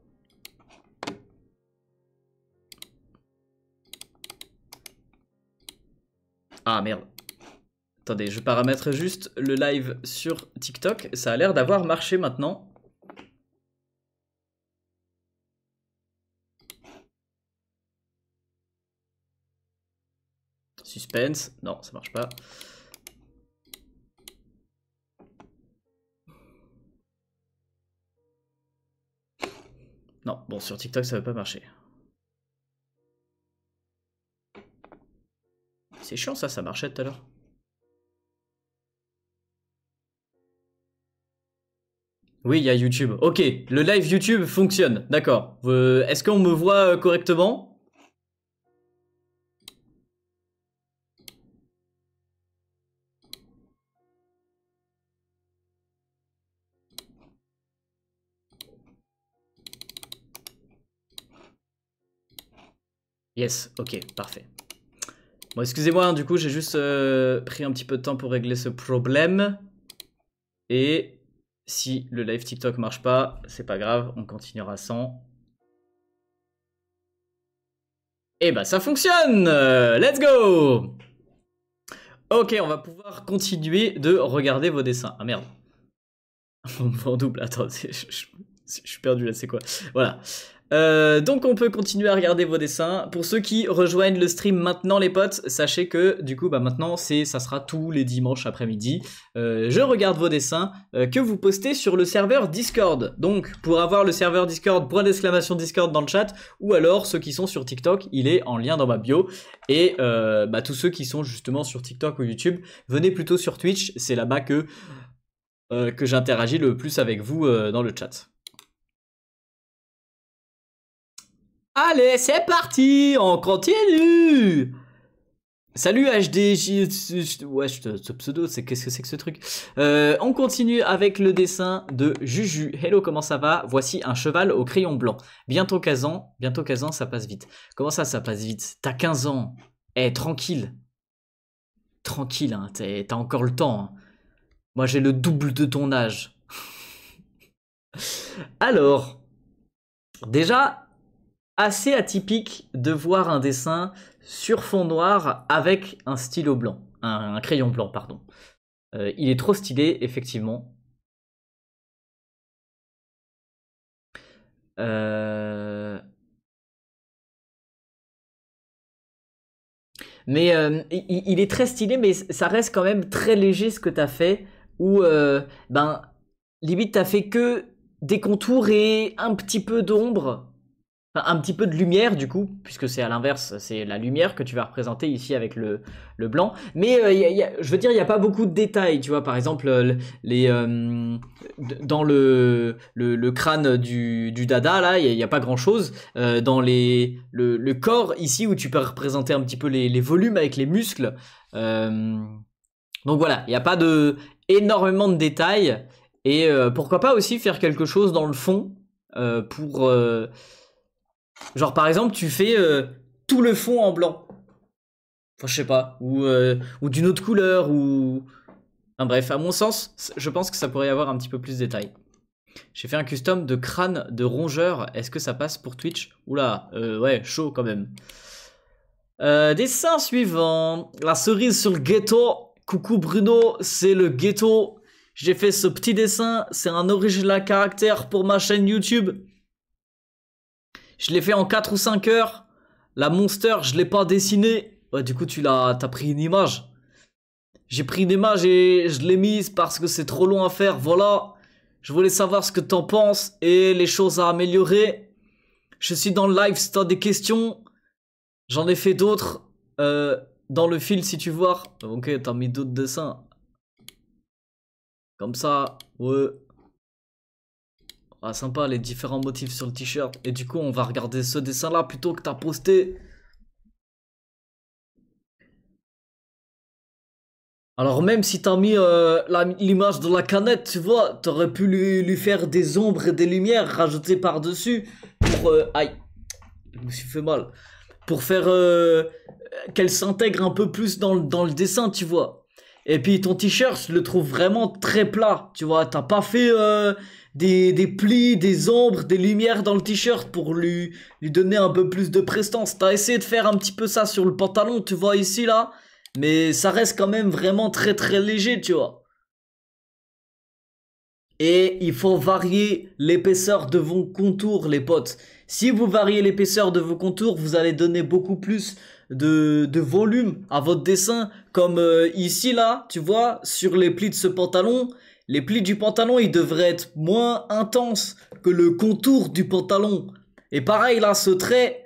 Speaker 1: Ah merde. Attendez, je paramètre juste le live sur TikTok. Ça a l'air d'avoir marché maintenant. Suspense. Non, ça marche pas. Non, bon, sur TikTok, ça va pas marcher. C'est chiant ça marchait tout à l'heure. Oui, il y a YouTube. Ok, le live YouTube fonctionne, d'accord. Est-ce qu'on me voit correctement? Yes, ok, parfait. Bon, excusez-moi, hein, du coup, j'ai juste pris un petit peu de temps pour régler ce problème. Et si le live TikTok marche pas, c'est pas grave, on continuera sans. Et bah ça fonctionne! Let's go! Ok, on va pouvoir continuer de regarder vos dessins. Ah merde. On me voit en double, attends, je suis perdu là, c'est quoi? Voilà. Donc on peut continuer à regarder vos dessins. Pour ceux qui rejoignent le stream maintenant les potes, sachez que du coup bah maintenant ça sera tous les dimanches après-midi. Je regarde vos dessins que vous postez sur le serveur Discord. Donc pour avoir le serveur Discord, point d'exclamation Discord dans le chat, ou alors ceux qui sont sur TikTok, il est en lien dans ma bio. Et bah tous ceux qui sont justement sur TikTok ou YouTube, venez plutôt sur Twitch, c'est là-bas que j'interagis le plus avec vous dans le chat. Allez, c'est parti, on continue. Salut HDJ, ouais, ce pseudo, qu'est-ce que c'est que ce truc? On continue avec le dessin de Juju. Hello, comment ça va? Voici un cheval au crayon blanc. Bientôt 15 ans, ça passe vite. Comment ça passe vite? T'as 15 ans. Eh, tranquille. Tranquille, hein, t'as encore le temps. Hein. Moi, j'ai le double de ton âge. Alors, déjà... assez atypique de voir un dessin sur fond noir avec un stylo blanc, un crayon blanc, pardon. Il est trop stylé, effectivement. Mais il est très stylé, mais ça reste quand même très léger ce que t'as fait, où ben limite t'as fait que des contours et un petit peu d'ombre. Enfin, un petit peu de lumière du coup, puisque c'est à l'inverse, c'est la lumière que tu vas représenter ici avec le blanc. Mais je veux dire, il n'y a pas beaucoup de détails, tu vois, par exemple, dans le crâne du dada, là, il n'y a pas grand-chose. Dans le corps, ici, où tu peux représenter un petit peu les volumes avec les muscles. Donc voilà, il n'y a pas énormément de détails. Et pourquoi pas aussi faire quelque chose dans le fond pour... genre par exemple tu fais tout le fond en blanc. Enfin je sais pas. Ou d'une autre couleur ou... Enfin, bref, à mon sens, je pense que ça pourrait y avoir un petit peu plus de détails. J'ai fait un custom de crâne de rongeur. Est-ce que ça passe pour Twitch? Oula, ouais, chaud quand même. Dessin suivant. La cerise sur le ghetto. Coucou Bruno, c'est le ghetto. J'ai fait ce petit dessin. C'est un original caractère pour ma chaîne YouTube. Je l'ai fait en 4 ou 5 heures. La monster, je l'ai pas dessinée. Ouais, du coup, t'as pris une image. J'ai pris une image et je l'ai mise parce que c'est trop long à faire. Voilà. Je voulais savoir ce que t'en penses et les choses à améliorer. Je suis dans le live si t'as des questions. J'en ai fait d'autres dans le fil si tu vois. Ok, t'as mis d'autres dessins. Comme ça, ouais. Ah, sympa les différents motifs sur le t-shirt. Et du coup, on va regarder ce dessin-là plutôt que t'as posté. Alors même si t'as mis l'image de la canette, tu vois, t'aurais pu lui faire des ombres et des lumières rajoutées par-dessus pour... aïe, je me suis fait mal. Pour faire qu'elle s'intègre un peu plus dans le dessin, tu vois. Et puis ton t-shirt, je le trouve vraiment très plat, tu vois. T'as pas fait des plis, des ombres, des lumières dans le t-shirt pour lui donner un peu plus de prestance. T'as essayé de faire un petit peu ça sur le pantalon, tu vois ici là. Mais ça reste quand même vraiment très très léger, tu vois. Et il faut varier l'épaisseur de vos contours, les potes. Si vous variez l'épaisseur de vos contours, vous allez donner beaucoup plus de volume à votre dessin. Comme ici, là, tu vois, sur les plis de ce pantalon. Les plis du pantalon, ils devraient être moins intenses que le contour du pantalon. Et pareil, là, ce trait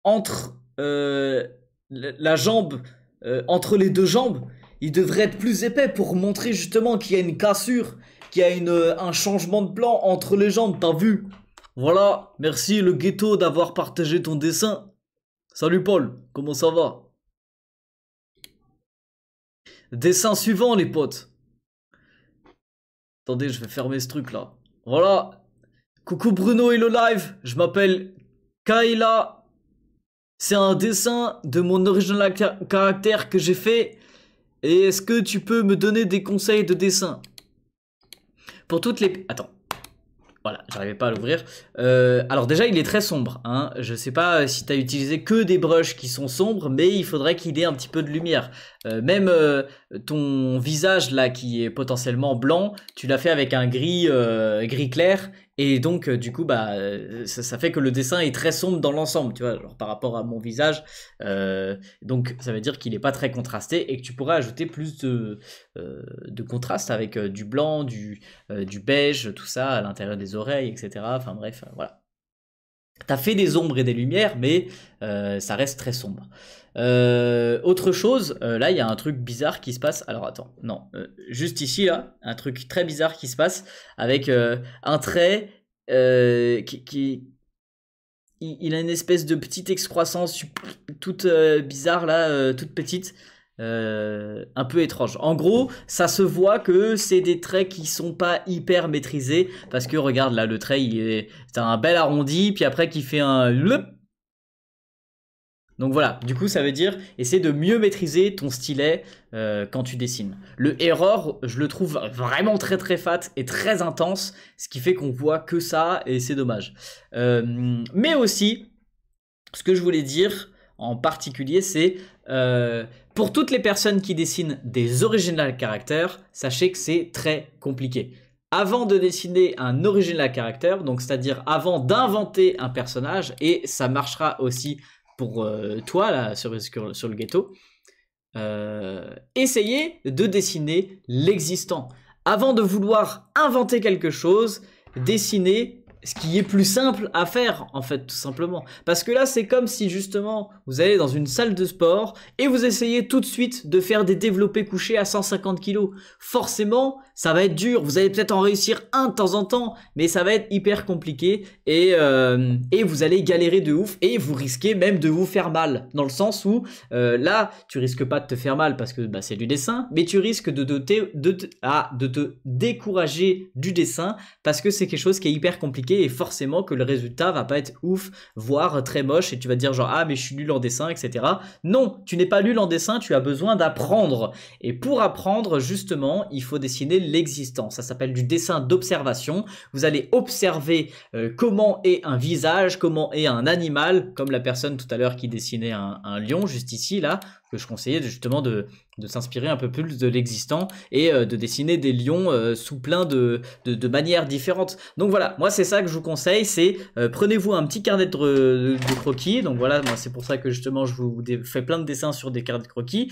Speaker 1: entre la jambe entre les deux jambes, il devrait être plus épais pour montrer justement qu'il y a une cassure, qu'il y a un changement de plan entre les jambes, t'as vu? Voilà, merci le ghetto d'avoir partagé ton dessin. Salut Paul, comment ça va? Dessin suivant les potes. Attendez, je vais fermer ce truc là. Voilà. Coucou Bruno et le live, je m'appelle Kayla. C'est un dessin de mon original caractère que j'ai fait. Et est-ce que tu peux me donner des conseils de dessin? Pour toutes les... Attends. Voilà, j'arrivais pas à l'ouvrir. Alors déjà, il est très sombre. Hein. Je sais pas si tu as utilisé que des brushes qui sont sombres, mais il faudrait qu'il ait un petit peu de lumière. Même ton visage là, qui est potentiellement blanc, tu l'as fait avec un gris clair. Et donc, du coup, bah, ça fait que le dessin est très sombre dans l'ensemble, tu vois, genre par rapport à mon visage. Donc, ça veut dire qu'il n'est pas très contrasté et que tu pourrais ajouter plus de contraste avec du blanc, du beige, tout ça à l'intérieur des oreilles, etc. Enfin bref, voilà. T'as fait des ombres et des lumières, mais ça reste très sombre. Autre chose, là il y a un truc bizarre qui se passe. Alors attends, non, juste ici là, un truc très bizarre qui se passe avec un trait il a une espèce de petite excroissance toute bizarre là, toute petite. Un peu étrange. En gros, ça se voit que c'est des traits qui sont pas hyper maîtrisés parce que regarde là, le trait c'est un bel arrondi, puis après qui fait un donc voilà, du coup ça veut dire essaie de mieux maîtriser ton stylet quand tu dessines. Le error, je le trouve vraiment très très fat et très intense, ce qui fait qu'on voit que ça et c'est dommage. Mais aussi, ce que je voulais dire en particulier, c'est pour toutes les personnes qui dessinent des original characters, sachez que c'est très compliqué. Avant de dessiner un original character, donc c'est-à-dire avant d'inventer un personnage, et ça marchera aussi pour toi là sur le ghetto, essayez de dessiner l'existant. Avant de vouloir inventer quelque chose, dessinez ce qui est plus simple à faire en fait, tout simplement. Parce que là c'est comme si justement vous allez dans une salle de sport et vous essayez tout de suite de faire des développés couchés à 150 kg. Forcément ça va être dur, vous allez peut-être en réussir un de temps en temps, mais ça va être hyper compliqué et vous allez galérer de ouf et vous risquez même de vous faire mal. Dans le sens où là tu risques pas de te faire mal parce que bah, c'est du dessin, mais tu risques de te décourager du dessin parce que c'est quelque chose qui est hyper compliqué et forcément que le résultat va pas être ouf, voire très moche et tu vas te dire genre ah mais je suis nul en dessin, etc. Non, tu n'es pas nul en dessin, tu as besoin d'apprendre et pour apprendre justement il faut dessiner l'existant. Ça s'appelle du dessin d'observation. Vous allez observer comment est un visage, comment est un animal, comme la personne tout à l'heure qui dessinait un lion juste ici là, que je conseillais justement de s'inspirer un peu plus de l'existant et de dessiner des lions sous plein de manières différentes. Donc voilà, moi c'est ça que je vous conseille, c'est prenez-vous un petit carnet de croquis. Donc voilà, moi c'est pour ça que justement je vous fais plein de dessins sur des carnets de croquis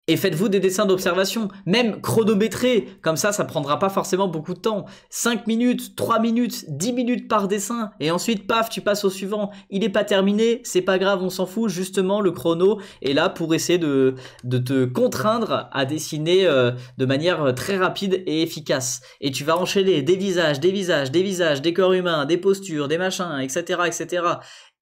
Speaker 1: et faites-vous des dessins d'observation, même chronométrés, comme ça prendra pas forcément beaucoup de temps. 5 minutes, 3 minutes, 10 minutes par dessin, et ensuite, paf, tu passes au suivant. Il est pas terminé, c'est pas grave, on s'en fout, justement, le chrono est là pour essayer de te contraindre à dessiner de manière très rapide et efficace. Et tu vas enchaîner des visages, des corps humains, des postures, des machins, etc., etc.,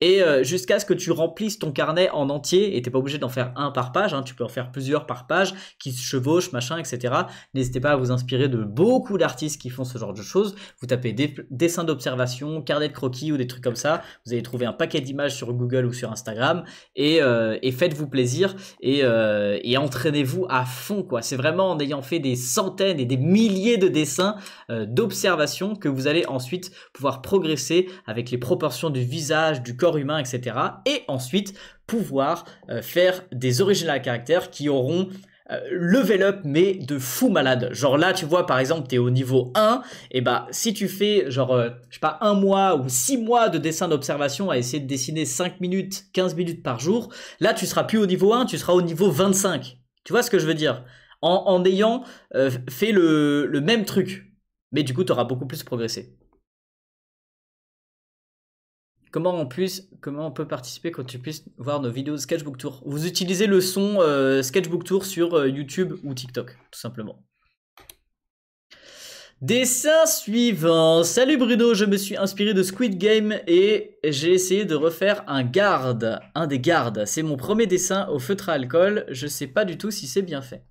Speaker 1: et jusqu'à ce que tu remplisses ton carnet en entier, et t'es pas obligé d'en faire un par page, hein, tu peux en faire plusieurs par page, qui se chevauchent, machin, etc. N'hésitez pas à vous inspirer de beaucoup d'artistes qui font ce genre de choses. Vous tapez dessins d'observation, carnet de croquis ou des trucs comme ça, vous allez trouver un paquet d'images sur Google ou sur Instagram, et faites-vous plaisir, et entraînez-vous à fond, quoi. C'est vraiment en ayant fait des centaines et des milliers de dessins d'observation que vous allez ensuite pouvoir progresser avec les proportions du visage, du corps humain, etc. Et ensuite pouvoir faire des original characters qui auront level up mais de fou malade. Genre là tu vois par exemple t'es au niveau 1 et bah si tu fais genre je sais pas 1 mois ou 6 mois de dessin d'observation à essayer de dessiner 5 minutes 15 minutes par jour, là tu seras plus au niveau 1, tu seras au niveau 25. Tu vois ce que je veux dire, en ayant fait le même truc, mais du coup tu auras beaucoup plus progressé. comment on peut participer quand tu puisses voir nos vidéos de Sketchbook Tour? Vous utilisez le son Sketchbook Tour sur YouTube ou TikTok, tout simplement. Dessin suivant. Salut Bruno, je me suis inspiré de Squid Game et j'ai essayé de refaire un des gardes. C'est mon premier dessin au feutre à alcool. Je sais pas du tout si c'est bien fait.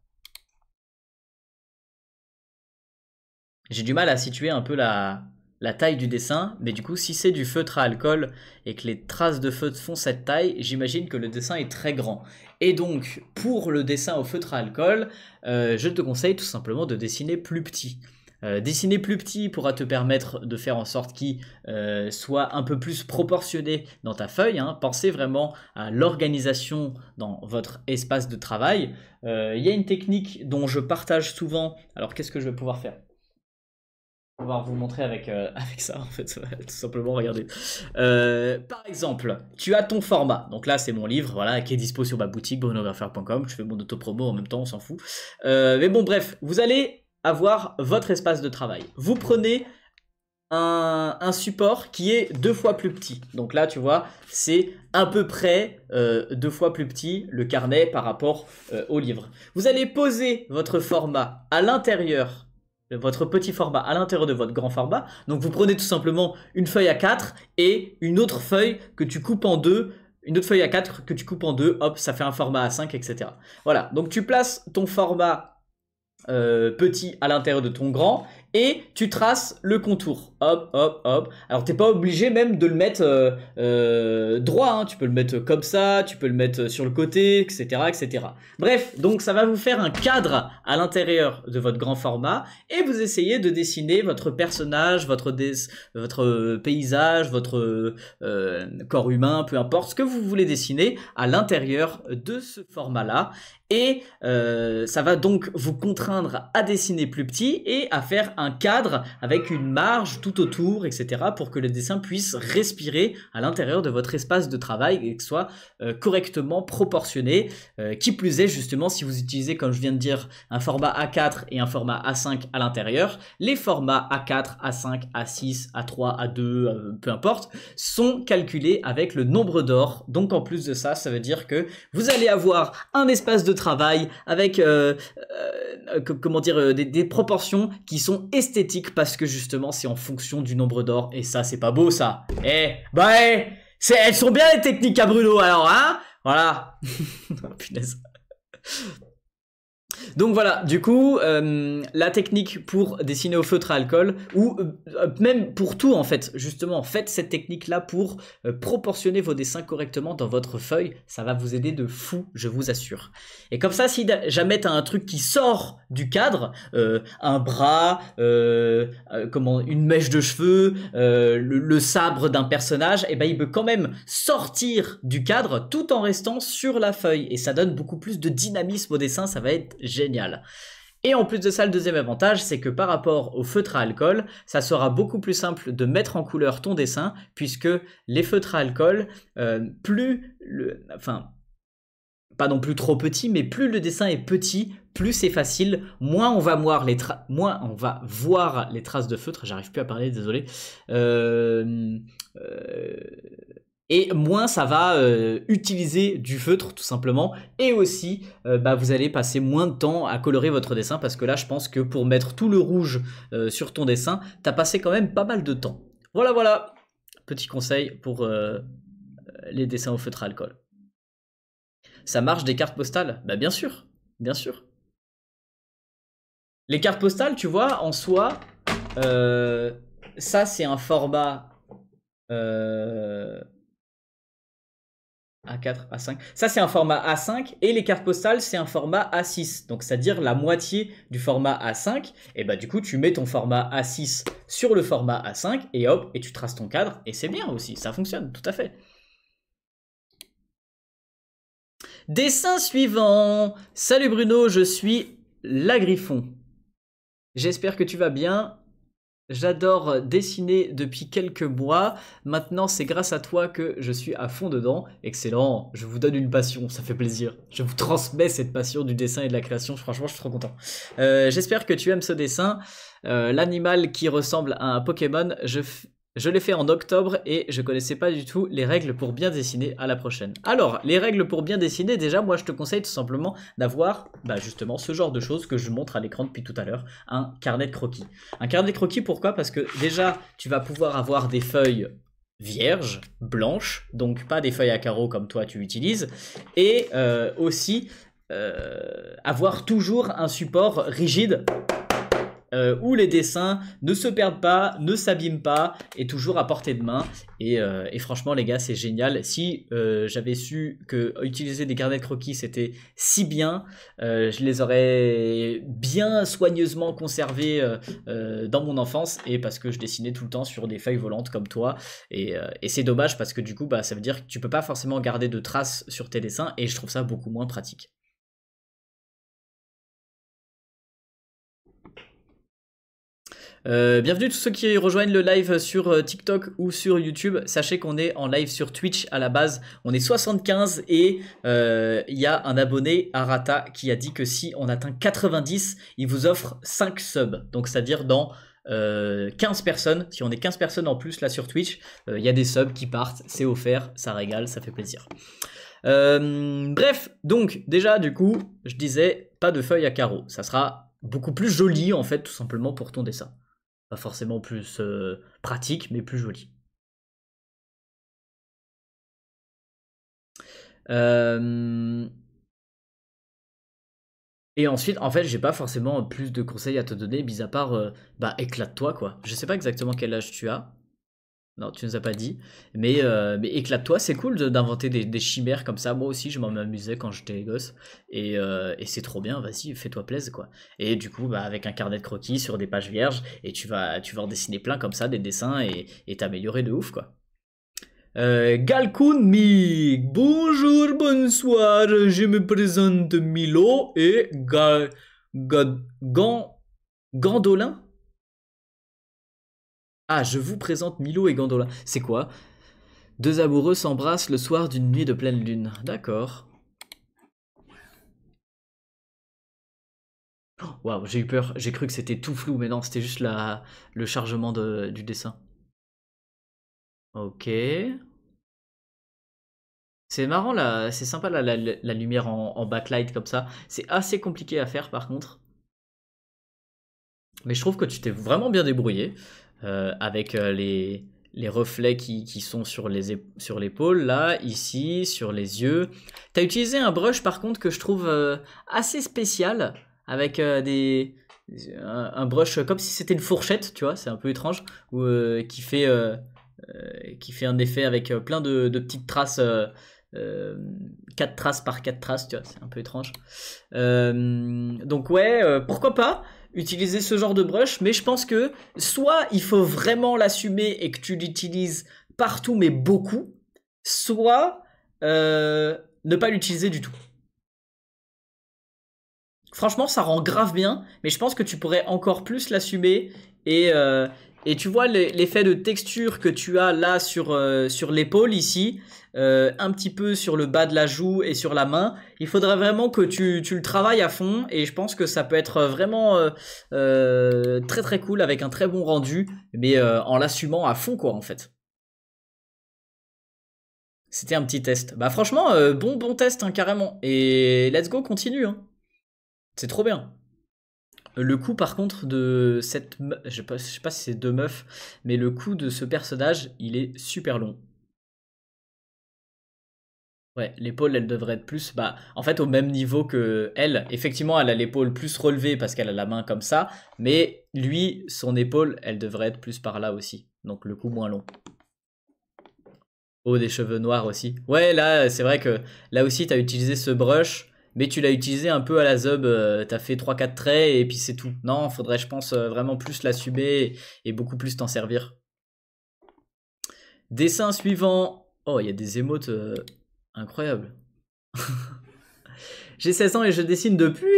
Speaker 1: J'ai du mal à situer un peu la taille du dessin, mais du coup, si c'est du feutre à alcool et que les traces de feutre font cette taille, j'imagine que le dessin est très grand. Et donc, pour le dessin au feutre à alcool, je te conseille tout simplement de dessiner plus petit. Dessiner plus petit pourra te permettre de faire en sorte qu'il soit un peu plus proportionné dans ta feuille. Hein. Pensez vraiment à l'organisation dans votre espace de travail. Il y a une technique dont je partage souvent. Alors, qu'est-ce que je vais pouvoir faire ? Pouvoir vous montrer avec ça en fait, tout simplement, regardez. Par exemple, tu as ton format, donc là c'est mon livre, voilà, qui est dispo sur ma boutique brunoverfer.com, je fais mon autopromo en même temps, on s'en fout. Mais bon bref, vous allez avoir votre espace de travail. Vous prenez un support qui est 2 fois plus petit, donc là tu vois, c'est à peu près 2 fois plus petit le carnet par rapport au livre. Vous allez poser votre format à l'intérieur, votre petit format à l'intérieur de votre grand format. Donc vous prenez tout simplement une feuille A4 et une autre feuille que tu coupes en deux, une autre feuille A4 que tu coupes en deux, hop, ça fait un format A5, etc. Voilà, donc tu places ton format petit à l'intérieur de ton grand et tu traces le contour. Hop, hop, hop. Alors t'es pas obligé même de le mettre droit, hein. Tu peux le mettre comme ça, tu peux le mettre sur le côté, etc., etc. Bref, donc ça va vous faire un cadre à l'intérieur de votre grand format et vous essayez de dessiner votre personnage, votre paysage, votre corps humain, peu importe ce que vous voulez dessiner à l'intérieur de ce format-là. Et ça va donc vous contraindre à dessiner plus petit et à faire un cadre avec une marge tout autour, etc. pour que le dessin puisse respirer à l'intérieur de votre espace de travail et que soit correctement proportionné. Qui plus est, justement, si vous utilisez, comme je viens de dire, un format A4 et un format A5 à l'intérieur, les formats A4, A5, A6, A3, A2, peu importe, sont calculés avec le nombre d'or. Donc en plus de ça, ça veut dire que vous allez avoir un espace de travail avec comment dire, des proportions qui sont esthétiques parce que justement c'est en fonction du nombre d'or et ça c'est pas beau ça. Elles sont bien les techniques à Bruno alors hein, voilà. Oh, punaise. Donc voilà, du coup, la technique pour dessiner au feutre à alcool, ou même pour tout en fait, justement, faites cette technique-là pour proportionner vos dessins correctement dans votre feuille, ça va vous aider de fou, je vous assure. Et comme ça, si jamais tu as un truc qui sort du cadre, un bras, une mèche de cheveux, le sabre d'un personnage, et ben il peut quand même sortir du cadre tout en restant sur la feuille, et ça donne beaucoup plus de dynamisme au dessin, ça va être génial. Et en plus de ça, le deuxième avantage, c'est que par rapport au feutre à alcool, ça sera beaucoup plus simple de mettre en couleur ton dessin, puisque les feutres à alcool, pas non plus trop petit, mais plus le dessin est petit, plus c'est facile, moins on va voir les traces de feutre, j'arrive plus à parler, désolé, et moins ça va utiliser du feutre tout simplement, et aussi vous allez passer moins de temps à colorer votre dessin, parce que là je pense que pour mettre tout le rouge sur ton dessin, t'as passé quand même pas mal de temps. Voilà, petit conseil pour les dessins au feutre à alcool. Ça marche des cartes postales? Bah bien sûr. Les cartes postales, tu vois, en soi, ça c'est un format A4, A5. Ça c'est un format A5 et les cartes postales c'est un format A6. Donc c'est-à-dire la moitié du format A5. Et bah du coup tu mets ton format A6 sur le format A5 et hop, et tu traces ton cadre. Et c'est bien aussi, ça fonctionne tout à fait. Dessin suivant. Salut Bruno, je suis Lagriffon. J'espère que tu vas bien. J'adore dessiner depuis quelques mois. Maintenant, c'est grâce à toi que je suis à fond dedans. Excellent. Je vous donne une passion, ça fait plaisir. Je vous transmets cette passion du dessin et de la création. Franchement, je suis trop content. J'espère que tu aimes ce dessin. L'animal qui ressemble à un Pokémon. Je l'ai fait en octobre et je connaissais pas du tout les règles pour bien dessiner. À la prochaine. Alors, les règles pour bien dessiner, déjà, moi je te conseille tout simplement d'avoir justement ce genre de choses que je montre à l'écran depuis tout à l'heure, un carnet de croquis. Un carnet de croquis, pourquoi? Parce que déjà, tu vas pouvoir avoir des feuilles vierges, blanches, donc pas des feuilles à carreaux comme toi tu utilises, et aussi avoir toujours un support rigide où les dessins ne se perdent pas, ne s'abîment pas, et toujours à portée de main. Et franchement, les gars, c'est génial. Si j'avais su que utiliser des carnets de croquis, c'était si bien, je les aurais bien soigneusement conservés dans mon enfance, et parce que je dessinais tout le temps sur des feuilles volantes comme toi. Et c'est dommage parce que du coup, ça veut dire que tu peux pas forcément garder de traces sur tes dessins, et je trouve ça beaucoup moins pratique. Bienvenue tous ceux qui rejoignent le live sur TikTok ou sur YouTube. Sachez qu'on est en live sur Twitch à la base. On est 75 et il y a un abonné, Arata, qui a dit que si on atteint 90, il vous offre 5 subs. Donc c'est-à-dire dans 15 personnes, si on est 15 personnes en plus là sur Twitch, il y a des subs qui partent, c'est offert, ça régale, ça fait plaisir. Bref, donc déjà du coup, je disais pas de feuilles à carreaux. Ça sera beaucoup plus joli en fait, tout simplement pour ton dessin. Pas forcément plus pratique, mais plus joli. Et ensuite, en fait, j'ai pas forcément plus de conseils à te donner, mis à part, éclate-toi, quoi. Je sais pas exactement quel âge tu as. Non, tu nous as pas dit. Mais éclate-toi, c'est cool d'inventer des chimères comme ça. Moi aussi, je m'en amusais quand j'étais gosse. Et c'est trop bien, vas-y, fais-toi plaisir, quoi. Et du coup, avec un carnet de croquis sur des pages vierges, et tu vas en dessiner plein comme ça, des dessins, et t'améliorer de ouf, quoi. Galkun Mig, bonjour, bonsoir, je me présente Milo et Gandolin. Ah, je vous présente Milo et Gandolin. C'est quoi? Deux amoureux s'embrassent le soir d'une nuit de pleine lune. D'accord. Waouh, j'ai eu peur. J'ai cru que c'était tout flou, mais non, c'était juste le chargement du dessin. Ok. C'est marrant là, c'est sympa la lumière en backlight comme ça. C'est assez compliqué à faire par contre. Mais je trouve que tu t'es vraiment bien débrouillé avec les reflets qui sont sur l'épaule, là, ici, sur les yeux. T'as utilisé un brush par contre que je trouve assez spécial, avec un brush comme si c'était une fourchette, tu vois, c'est un peu étrange, qui fait un effet avec plein de petites traces. 4 traces par 4 traces, tu vois, c'est un peu étrange. Donc ouais, pourquoi pas utiliser ce genre de brush, mais je pense que soit il faut vraiment l'assumer et que tu l'utilises partout mais beaucoup, soit ne pas l'utiliser du tout. Franchement, ça rend grave bien, mais je pense que tu pourrais encore plus l'assumer et tu vois l'effet de texture que tu as là sur l'épaule ici, un petit peu sur le bas de la joue et sur la main. Il faudrait vraiment que tu le travailles à fond et je pense que ça peut être vraiment très très cool avec un très bon rendu, mais en l'assumant à fond quoi en fait. C'était un petit test. Bah franchement, bon test hein, carrément. Et let's go, continue. Hein. C'est trop bien. Le coup par contre de je sais pas si c'est deux meufs, mais le coup de ce personnage, il est super long. Ouais, l'épaule, elle devrait être plus, en fait, au même niveau que elle. Effectivement, elle a l'épaule plus relevée parce qu'elle a la main comme ça, mais lui, son épaule, elle devrait être plus par là aussi. Donc le coup moins long. Oh, des cheveux noirs aussi. Ouais, là, c'est vrai que là aussi, t'as utilisé ce brush, mais tu l'as utilisé un peu à la Zub. T'as fait trois quatre traits et puis c'est tout. Non, faudrait, je pense, vraiment plus l'assumer et beaucoup plus t'en servir. Dessin suivant. Oh, il y a des émotes incroyables. J'ai 16 ans et je dessine depuis.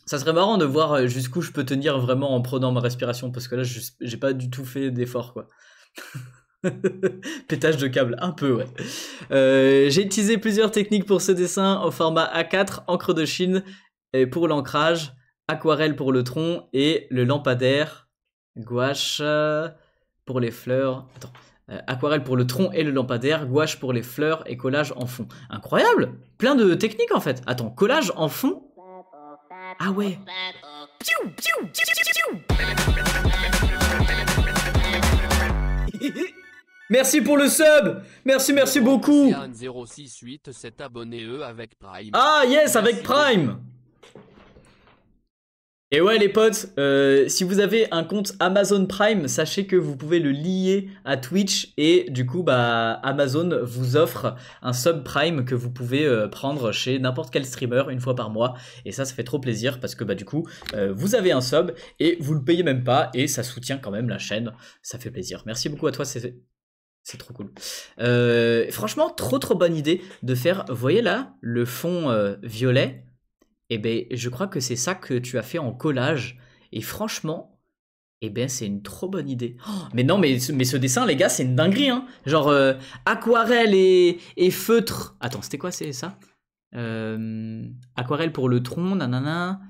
Speaker 1: Ça serait marrant de voir jusqu'où je peux tenir vraiment en prenant ma respiration, parce que là, j'ai pas du tout fait d'effort, quoi. Pétage de câble, un peu, ouais. J'ai utilisé plusieurs techniques pour ce dessin au format A4, encre de Chine et pour l'ancrage, aquarelle pour le tronc et le lampadaire, gouache pour les fleurs. Attends. Aquarelle pour le tronc et le lampadaire, gouache pour les fleurs et collage en fond. Incroyable! Plein de techniques en fait. Attends, collage en fond? Ah ouais. Merci pour le sub. Merci beaucoup.
Speaker 2: Yann068 s'est abonné avec Prime.
Speaker 1: Ah yes, avec Prime. Et ouais les potes, si vous avez un compte Amazon Prime, sachez que vous pouvez le lier à Twitch et du coup bah Amazon vous offre un sub Prime que vous pouvez prendre chez n'importe quel streamer une fois par mois. Et ça fait trop plaisir parce que bah du coup vous avez un sub et vous le payez même pas et ça soutient quand même la chaîne. Ça fait plaisir. Merci beaucoup à toi, c'est trop cool. Franchement, trop bonne idée de faire, vous voyez là, le fond violet. Et ben, je crois que c'est ça que tu as fait en collage. Et franchement, eh ben, c'est une trop bonne idée. Oh, mais non, mais ce dessin, les gars, c'est une dinguerie, hein. Genre, aquarelle et feutre. Attends, c'était quoi, c'est ça? Aquarelle pour le tronc, nanana.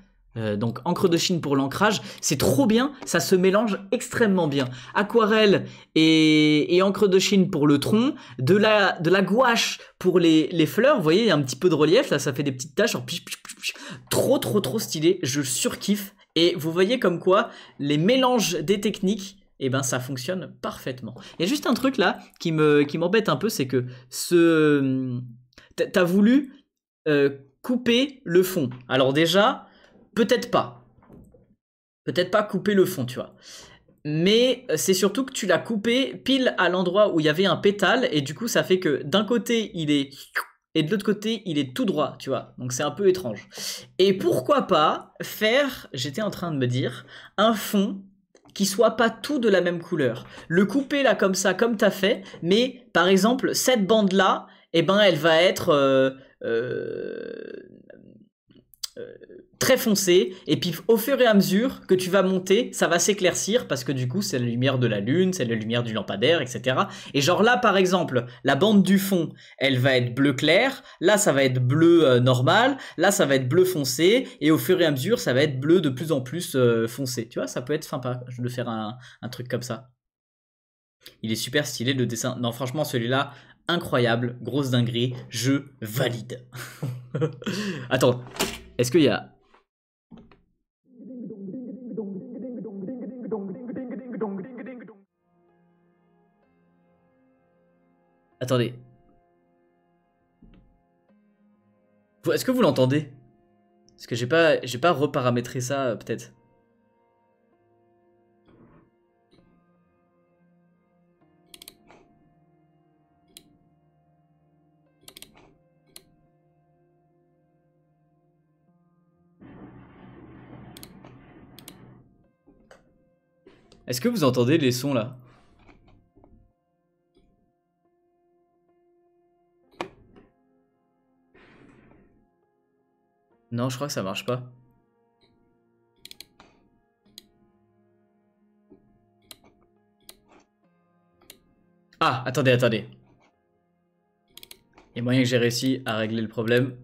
Speaker 1: Donc encre de Chine pour l'ancrage, c'est trop bien, ça se mélange extrêmement bien. Aquarelle et encre de Chine pour le tronc, de la gouache pour les fleurs, vous voyez, il y a un petit peu de relief, là ça fait des petites taches, genre, trop stylé, je surkiffe. Et vous voyez comme quoi les mélanges des techniques, eh ben ça fonctionne parfaitement. Il y a juste un truc là qui m'embête un peu, c'est que t'as voulu couper le fond. Alors déjà, peut-être pas couper le fond, tu vois. Mais c'est surtout que tu l'as coupé pile à l'endroit où il y avait un pétale et du coup ça fait que d'un côté il est et de l'autre côté il est tout droit, tu vois. Donc c'est un peu étrange. Et pourquoi pas faire, j'étais en train de me dire, un fond qui soit pas tout de la même couleur. Le couper là comme ça, comme t'as fait, mais par exemple cette bande là, eh ben elle va être très foncé, et puis au fur et à mesure que tu vas monter, ça va s'éclaircir parce que du coup c'est la lumière de la lune, c'est la lumière du lampadaire, etc. Et genre là par exemple, la bande du fond, elle va être bleu clair, là ça va être bleu normal, là ça va être bleu foncé, et au fur et à mesure ça va être bleu de plus en plus foncé. Tu vois, ça peut être sympa de faire un truc comme ça. Il est super stylé le dessin. Non franchement celui-là, incroyable, grosse dinguerie, je valide. Attends, est-ce qu'il y a... Attendez. Est-ce que vous l'entendez? Parce que j'ai pas reparamétré ça, peut-être. Est-ce que vous entendez les sons là? Non, je crois que ça marche pas. Ah, attendez. Il y a moyen que j'ai réussi à régler le problème.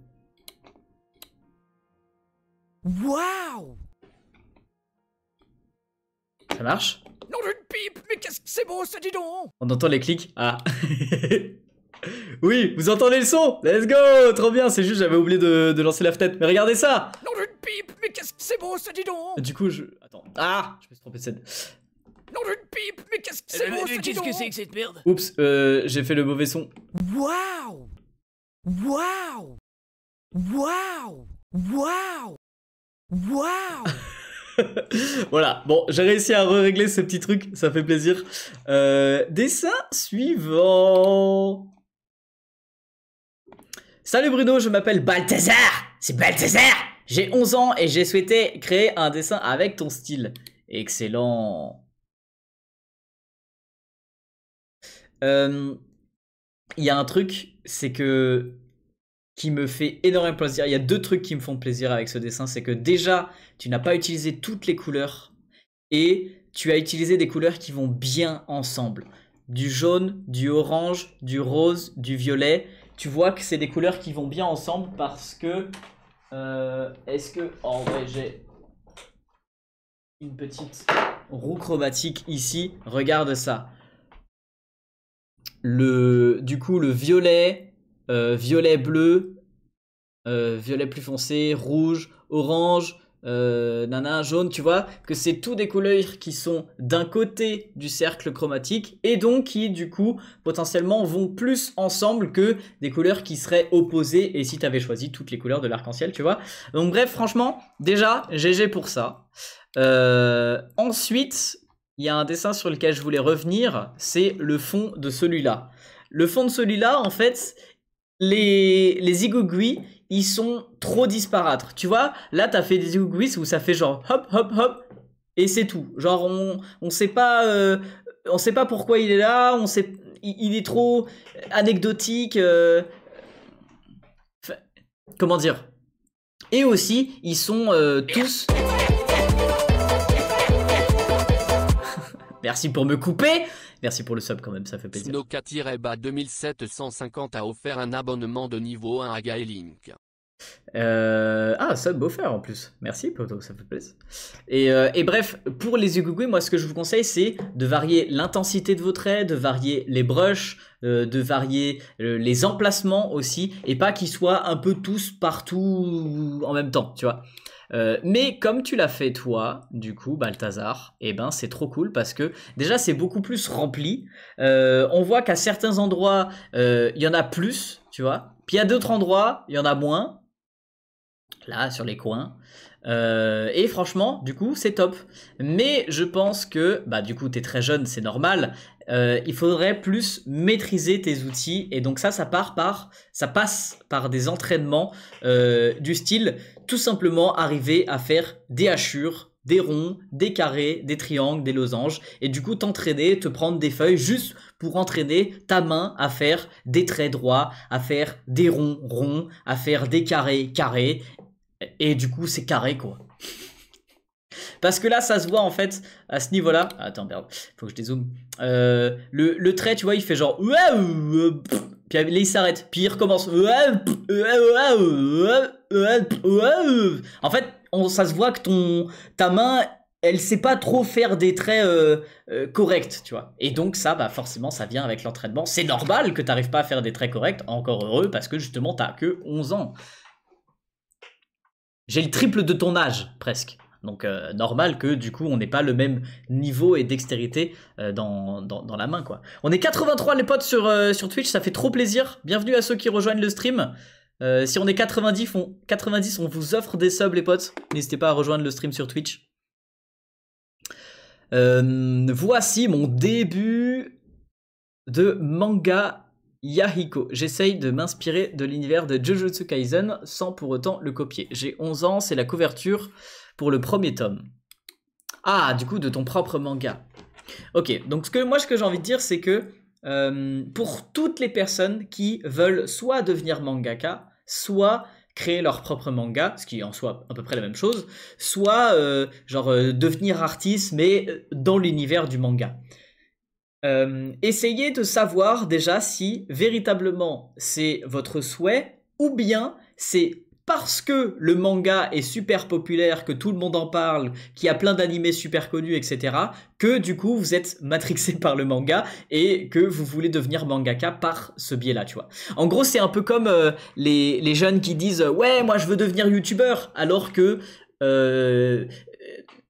Speaker 4: Waouh!
Speaker 1: Ça marche?
Speaker 4: Non d'une pipe, mais qu'est-ce que c'est beau ça, dis donc!
Speaker 1: On entend les clics? Ah. Oui, vous entendez le son? Let's go! Trop bien, c'est juste j'avais oublié de lancer la fenêtre. Mais regardez ça!
Speaker 4: Non d'une pipe, mais qu'est-ce que c'est beau ça, dis donc!
Speaker 1: Du coup, Attends. Ah! Je me suis trompé de scène.
Speaker 4: Non d'une pipe, mais qu'est-ce que c'est beau ça, dis donc! Qu'est-ce que c'est que cette merde?
Speaker 1: Oups, j'ai fait le mauvais son.
Speaker 4: Waouh! Waouh! Waouh! Waouh! Waouh!
Speaker 1: Voilà, bon, j'ai réussi à régler ce petit truc, ça fait plaisir. Dessin suivant. Salut Bruno, je m'appelle Balthazar. C'est Balthazar. J'ai 11 ans et j'ai souhaité créer un dessin avec ton style. Excellent. Il y a un truc, c'est que qui me fait énormément plaisir. Il y a 2 trucs qui me font plaisir avec ce dessin. C'est que déjà, tu n'as pas utilisé toutes les couleurs et tu as utilisé des couleurs qui vont bien ensemble. Du jaune, du orange, du rose, du violet. Tu vois que c'est des couleurs qui vont bien ensemble parce que... est-ce que... En vrai, j'ai une petite roue chromatique ici. Regarde ça. Du coup, le violet, violet bleu, violet plus foncé, rouge, orange, jaune, tu vois que c'est tous des couleurs qui sont d'un côté du cercle chromatique et donc qui du coup potentiellement vont plus ensemble que des couleurs qui seraient opposées et si tu avais choisi toutes les couleurs de l'arc-en-ciel, tu vois. Donc bref, franchement, déjà, GG pour ça. Ensuite, il y a un dessin sur lequel je voulais revenir, c'est le fond de celui-là. Le fond de celui-là, en fait, les igougouis, ils sont trop disparates. Tu vois, là, t'as fait des igougouis où ça fait genre hop, hop, hop, et c'est tout. Genre, on sait pas pourquoi il est là, il est trop anecdotique. Comment dire? Et aussi, ils sont tous... Merci pour me couper. Merci pour le sub quand même, ça fait plaisir.
Speaker 2: Snoka-Bas 2750 a offert un abonnement de niveau 1 à Gaelink.
Speaker 1: Sub offert en plus. Merci Poto, ça fait plaisir. Et bref, pour les igougouis, moi ce que je vous conseille c'est de varier l'intensité de vos traits, de varier les brushes, de varier les emplacements aussi, et pas qu'ils soient un peu tous partout en même temps, tu vois. Mais comme tu l'as fait toi, du coup, Balthazar, et ben c'est trop cool parce que déjà c'est beaucoup plus rempli. On voit qu'à certains endroits, il y en a plus, tu vois. Puis à d'autres endroits, il y en a moins. Là, sur les coins. Et franchement, du coup, c'est top. Mais je pense que, bah du coup, t'es très jeune, c'est normal. Il faudrait plus maîtriser tes outils. Et donc ça passe par des entraînements du style, tout simplement arriver à faire des hachures, des ronds, des carrés, des triangles, des losanges. Et du coup, t'entraîner, te prendre des feuilles juste pour entraîner ta main à faire des traits droits, à faire des ronds ronds, à faire des carrés carrés. Et du coup, c'est carré, quoi. Parce que là, ça se voit, en fait, à ce niveau-là. Attends, merde, faut que je dézoome. Le trait, tu vois, il fait genre... Puis là, il s'arrête. Puis il recommence. En fait, ça se voit que ta main, elle sait pas trop faire des traits corrects, tu vois. Et donc ça, bah forcément, ça vient avec l'entraînement. C'est normal que t'arrives pas à faire des traits corrects. Encore heureux, parce que justement, t'as que 11 ans. J'ai le triple de ton âge, presque. Donc normal que du coup on n'ait pas le même niveau et dextérité dans la main, quoi. On est 83 les potes sur Twitch, ça fait trop plaisir. Bienvenue à ceux qui rejoignent le stream. Si on est 90, on vous offre des subs les potes. N'hésitez pas à rejoindre le stream sur Twitch. Voici mon début de manga Yahiko. J'essaye de m'inspirer de l'univers de Jujutsu Kaisen sans pour autant le copier. J'ai 11 ans, c'est la couverture pour le premier tome. Ah, du coup, de ton propre manga. Ok, donc ce que j'ai envie de dire, c'est que pour toutes les personnes qui veulent soit devenir mangaka, soit créer leur propre manga, ce qui est en soi à peu près la même chose, soit devenir artiste, mais dans l'univers du manga. Essayez de savoir déjà si véritablement c'est votre souhait ou bien c'est parce que le manga est super populaire, que tout le monde en parle, qu'il y a plein d'animés super connus, etc., que du coup vous êtes matrixé par le manga et que vous voulez devenir mangaka par ce biais-là, tu vois. En gros, c'est un peu comme les jeunes qui disent « Ouais, moi je veux devenir youtubeur », alors que...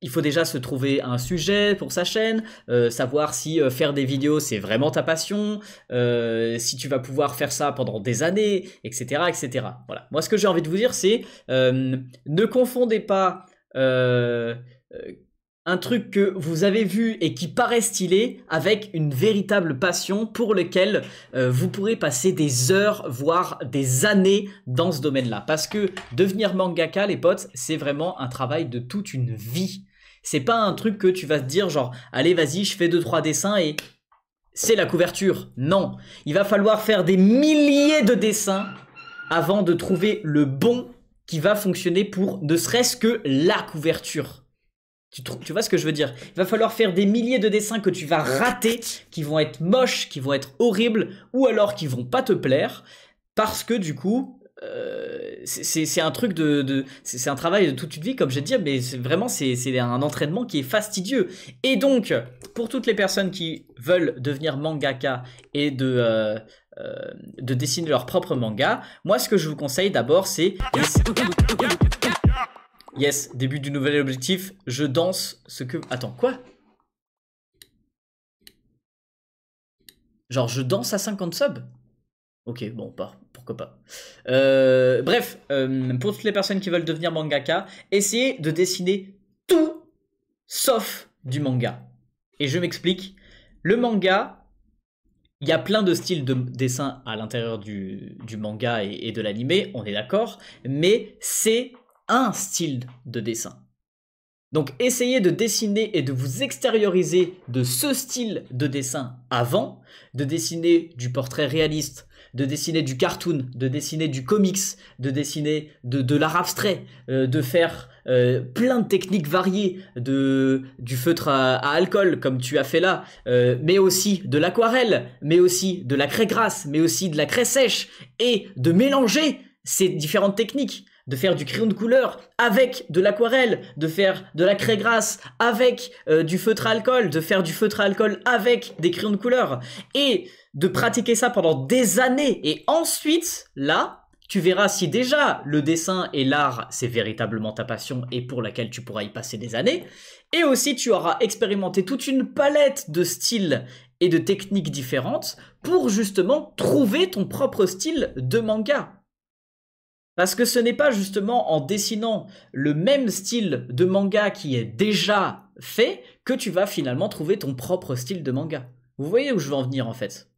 Speaker 1: il faut déjà se trouver un sujet pour sa chaîne, savoir si faire des vidéos c'est vraiment ta passion, si tu vas pouvoir faire ça pendant des années, etc., etc. Voilà. Moi, ce que j'ai envie de vous dire, c'est ne confondez pas un truc que vous avez vu et qui paraît stylé avec une véritable passion pour lequel vous pourrez passer des heures, voire des années dans ce domaine-là. Parce que devenir mangaka, les potes, c'est vraiment un travail de toute une vie. C'est pas un truc que tu vas te dire genre allez vas-y je fais 2-3 dessins et c'est la couverture. Non, il va falloir faire des milliers de dessins avant de trouver le bon qui va fonctionner pour ne serait-ce que la couverture. Tu vois ce que je veux dire? Il va falloir faire des milliers de dessins que tu vas rater, qui vont être moches, qui vont être horribles, ou alors qui vont pas te plaire, parce que du coup, c'est un truc c'est un travail de toute une vie, comme j'ai dit, mais vraiment c'est un entraînement qui est fastidieux. Et donc, pour toutes les personnes qui veulent devenir mangaka et de dessiner leur propre manga, moi ce que je vous conseille d'abord c'est... Yes, début du nouvel objectif, je danse ce que... Attends, quoi? Genre je danse à 50 subs? Ok, bon, pourquoi pas. Bref, pour toutes les personnes qui veulent devenir mangaka, essayez de dessiner tout sauf du manga. Et je m'explique. Le manga, il y a plein de styles de dessin à l'intérieur du manga et de l'animé, on est d'accord, mais c'est un style de dessin. Donc essayez de dessiner et de vous extérioriser de ce style de dessin avant, de dessiner du portrait réaliste, de dessiner du cartoon, de dessiner du comics, de dessiner de l'art abstrait, de faire plein de techniques variées, du feutre à alcool comme tu as fait là, mais aussi de l'aquarelle, mais aussi de la craie grasse, mais aussi de la craie sèche, et de mélanger ces différentes techniques. De faire du crayon de couleur avec de l'aquarelle, de faire de la craie grasse avec du feutre à alcool, de faire du feutre à alcool avec des crayons de couleur, et de pratiquer ça pendant des années. Et ensuite, là, tu verras si déjà le dessin et l'art, c'est véritablement ta passion et pour laquelle tu pourras y passer des années. Et aussi, tu auras expérimenté toute une palette de styles et de techniques différentes pour justement trouver ton propre style de manga. Parce que ce n'est pas justement en dessinant le même style de manga qui est déjà fait que tu vas finalement trouver ton propre style de manga. Vous voyez où je veux en venir en fait?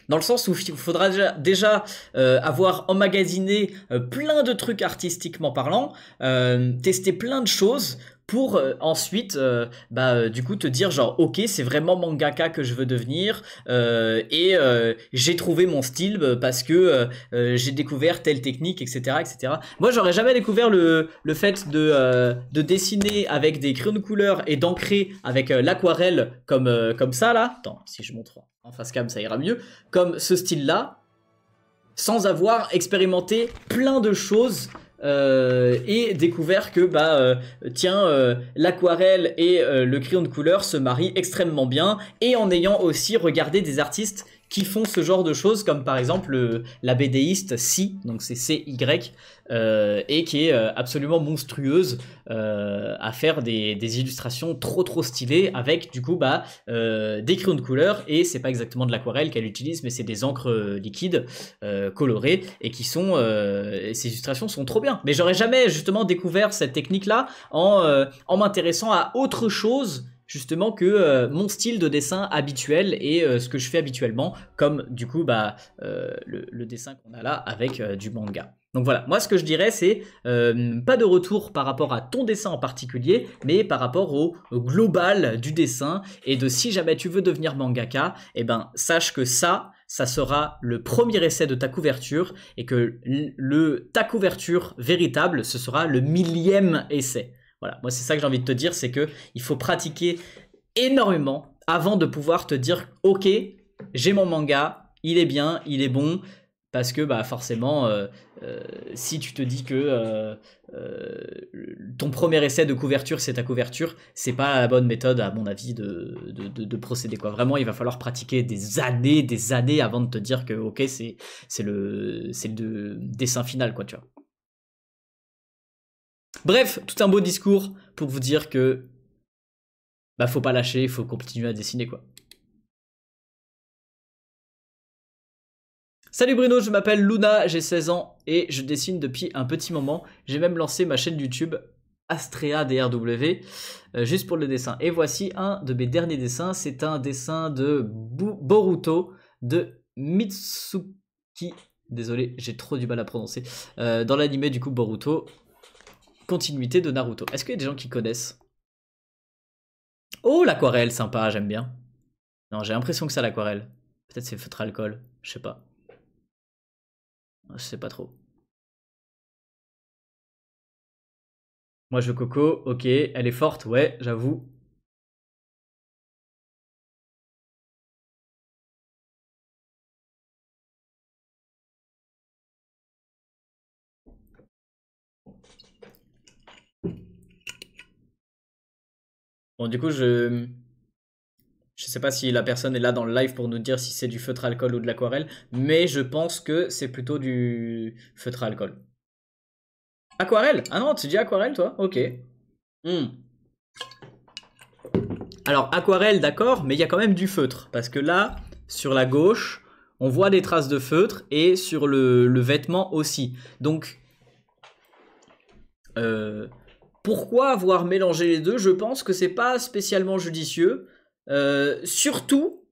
Speaker 1: Dans le sens où il faudra déjà avoir emmagasiné plein de trucs artistiquement parlant, tester plein de choses pour ensuite du coup te dire genre ok c'est vraiment mangaka que je veux devenir et j'ai trouvé mon style parce que j'ai découvert telle technique etc. Moi j'aurais jamais découvert le fait de dessiner avec des crayons de couleur et d'ancrer avec l'aquarelle comme ça là. Attends, si je montre en face cam ça ira mieux, comme ce style là, sans avoir expérimenté plein de choses et découvert que l'aquarelle et le crayon de couleur se marient extrêmement bien, et en ayant aussi regardé des artistes qui font ce genre de choses, comme par exemple la BDiste Si, donc c'est CY, et qui est absolument monstrueuse à faire des illustrations trop stylées avec du coup des crayons de couleur, et c'est pas exactement de l'aquarelle qu'elle utilise mais c'est des encres liquides colorées, et qui sont ces illustrations sont trop bien. Mais j'aurais jamais justement découvert cette technique là en m'intéressant à autre chose justement que mon style de dessin habituel et ce que je fais habituellement, comme du coup le dessin qu'on a là avec du manga. Donc voilà, moi ce que je dirais c'est pas de retour par rapport à ton dessin en particulier, mais par rapport au global du dessin, et de si jamais tu veux devenir mangaka, et sache que ça sera le premier essai de ta couverture, et que ta couverture véritable, ce sera le 1000e essai. Voilà, moi c'est ça que j'ai envie de te dire, c'est que il faut pratiquer énormément avant de pouvoir te dire ok, j'ai mon manga, il est bien, il est bon, parce que forcément si tu te dis que ton premier essai de couverture c'est ta couverture, c'est pas la bonne méthode à mon avis de procéder quoi. Vraiment il va falloir pratiquer des années avant de te dire que ok c'est le dessin final quoi, tu vois. Bref, tout un beau discours pour vous dire que faut pas lâcher, il faut continuer à dessiner quoi. Salut Bruno, je m'appelle Luna, j'ai 16 ans et je dessine depuis un petit moment. J'ai même lancé ma chaîne YouTube Astrea DRW juste pour le dessin. Et voici un de mes derniers dessins, c'est un dessin de Boruto de Mitsuki. Désolé, j'ai trop du mal à prononcer. Dans l'animé du coup Boruto. Continuité de Naruto. Est-ce qu'il y a des gens qui connaissent? Oh, l'aquarelle, sympa, j'aime bien. Non, j'ai l'impression que c'est l'aquarelle. Peut-être c'est feutre alcool, je sais pas. Je sais pas trop. Moi je veux Coco, ok, elle est forte, ouais, j'avoue. Bon, du coup, je sais pas si la personne est là dans le live pour nous dire si c'est du feutre à alcool ou de l'aquarelle, mais je pense que c'est plutôt du feutre à alcool. Aquarelle? Ah non, tu dis aquarelle, toi? Ok. Hmm. Alors, aquarelle, d'accord, mais il y a quand même du feutre. Parce que là, sur la gauche, on voit des traces de feutre et sur le vêtement aussi. Donc, pourquoi avoir mélangé les deux? Je pense que c'est pas spécialement judicieux. Surtout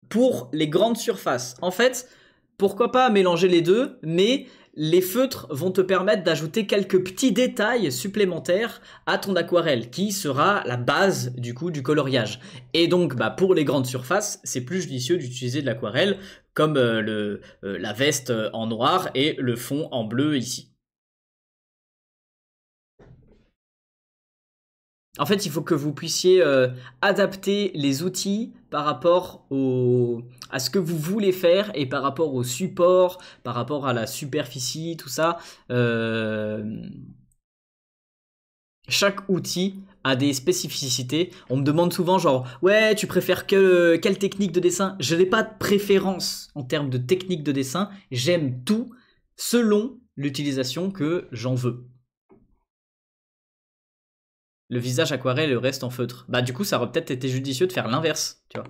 Speaker 1: pour les grandes surfaces. En fait, pourquoi pas mélanger les deux, mais les feutres vont te permettre d'ajouter quelques petits détails supplémentaires à ton aquarelle, qui sera la base du coup du coloriage. Et donc, bah, pour les grandes surfaces, c'est plus judicieux d'utiliser de l'aquarelle, comme la veste en noir et le fond en bleu ici. En fait, il faut que vous puissiez adapter les outils par rapport à ce que vous voulez faire et par rapport au support, par rapport à la superficie, tout ça. Chaque outil a des spécificités. On me demande souvent genre, ouais, tu préfères quelle technique de dessin? Je n'ai pas de préférence en termes de technique de dessin. J'aime tout selon l'utilisation que j'en veux. Le visage aquarelle et le reste en feutre. Bah du coup ça aurait peut-être été judicieux de faire l'inverse, tu vois.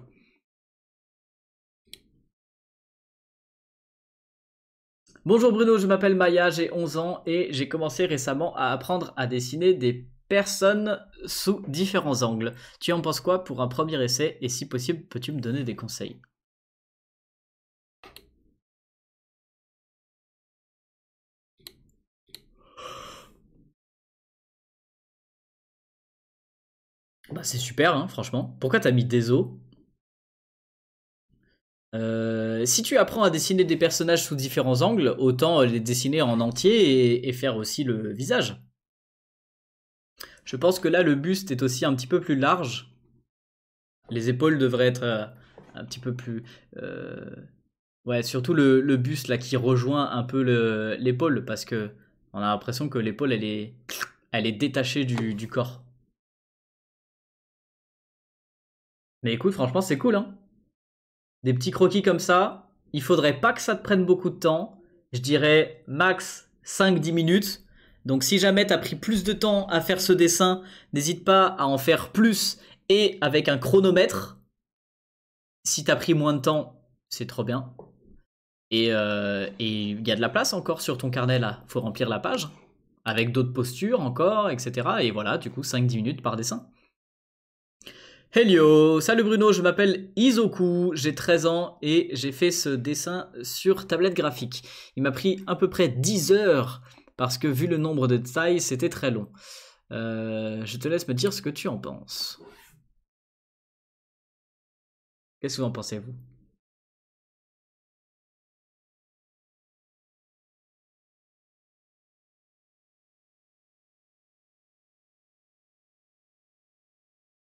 Speaker 1: Bonjour Bruno, je m'appelle Maya, j'ai 11 ans et j'ai commencé récemment à apprendre à dessiner des personnes sous différents angles. Tu en penses quoi pour un premier essai et si possible peux-tu me donner des conseils? Bah c'est super hein, franchement. Pourquoi t'as mis des os? Si tu apprends à dessiner des personnages sous différents angles, autant les dessiner en entier et faire aussi le visage. Je pense que là le buste est aussi un petit peu plus large. Les épaules devraient être un petit peu plus... Ouais, surtout le buste là qui rejoint un peu l'épaule parce que on a l'impression que l'épaule elle est détachée du corps. Mais écoute, franchement c'est cool hein. Des petits croquis comme ça, il faudrait pas que ça te prenne beaucoup de temps. Je dirais max 5-10 minutes. Donc si jamais t'as pris plus de temps à faire ce dessin, n'hésite pas à en faire plus et avec un chronomètre. Si t'as pris moins de temps, c'est trop bien. Et il y a de la place encore sur ton carnet là. Faut remplir la page. Avec d'autres postures encore, etc. Et voilà, du coup 5-10 minutes par dessin. Hello, salut Bruno, je m'appelle Isoku, j'ai 13 ans et j'ai fait ce dessin sur tablette graphique. Il m'a pris à peu près 10 heures parce que vu le nombre de détails, c'était très long. Je te laisse me dire ce que tu en penses. Qu'est-ce que vous en pensez, vous?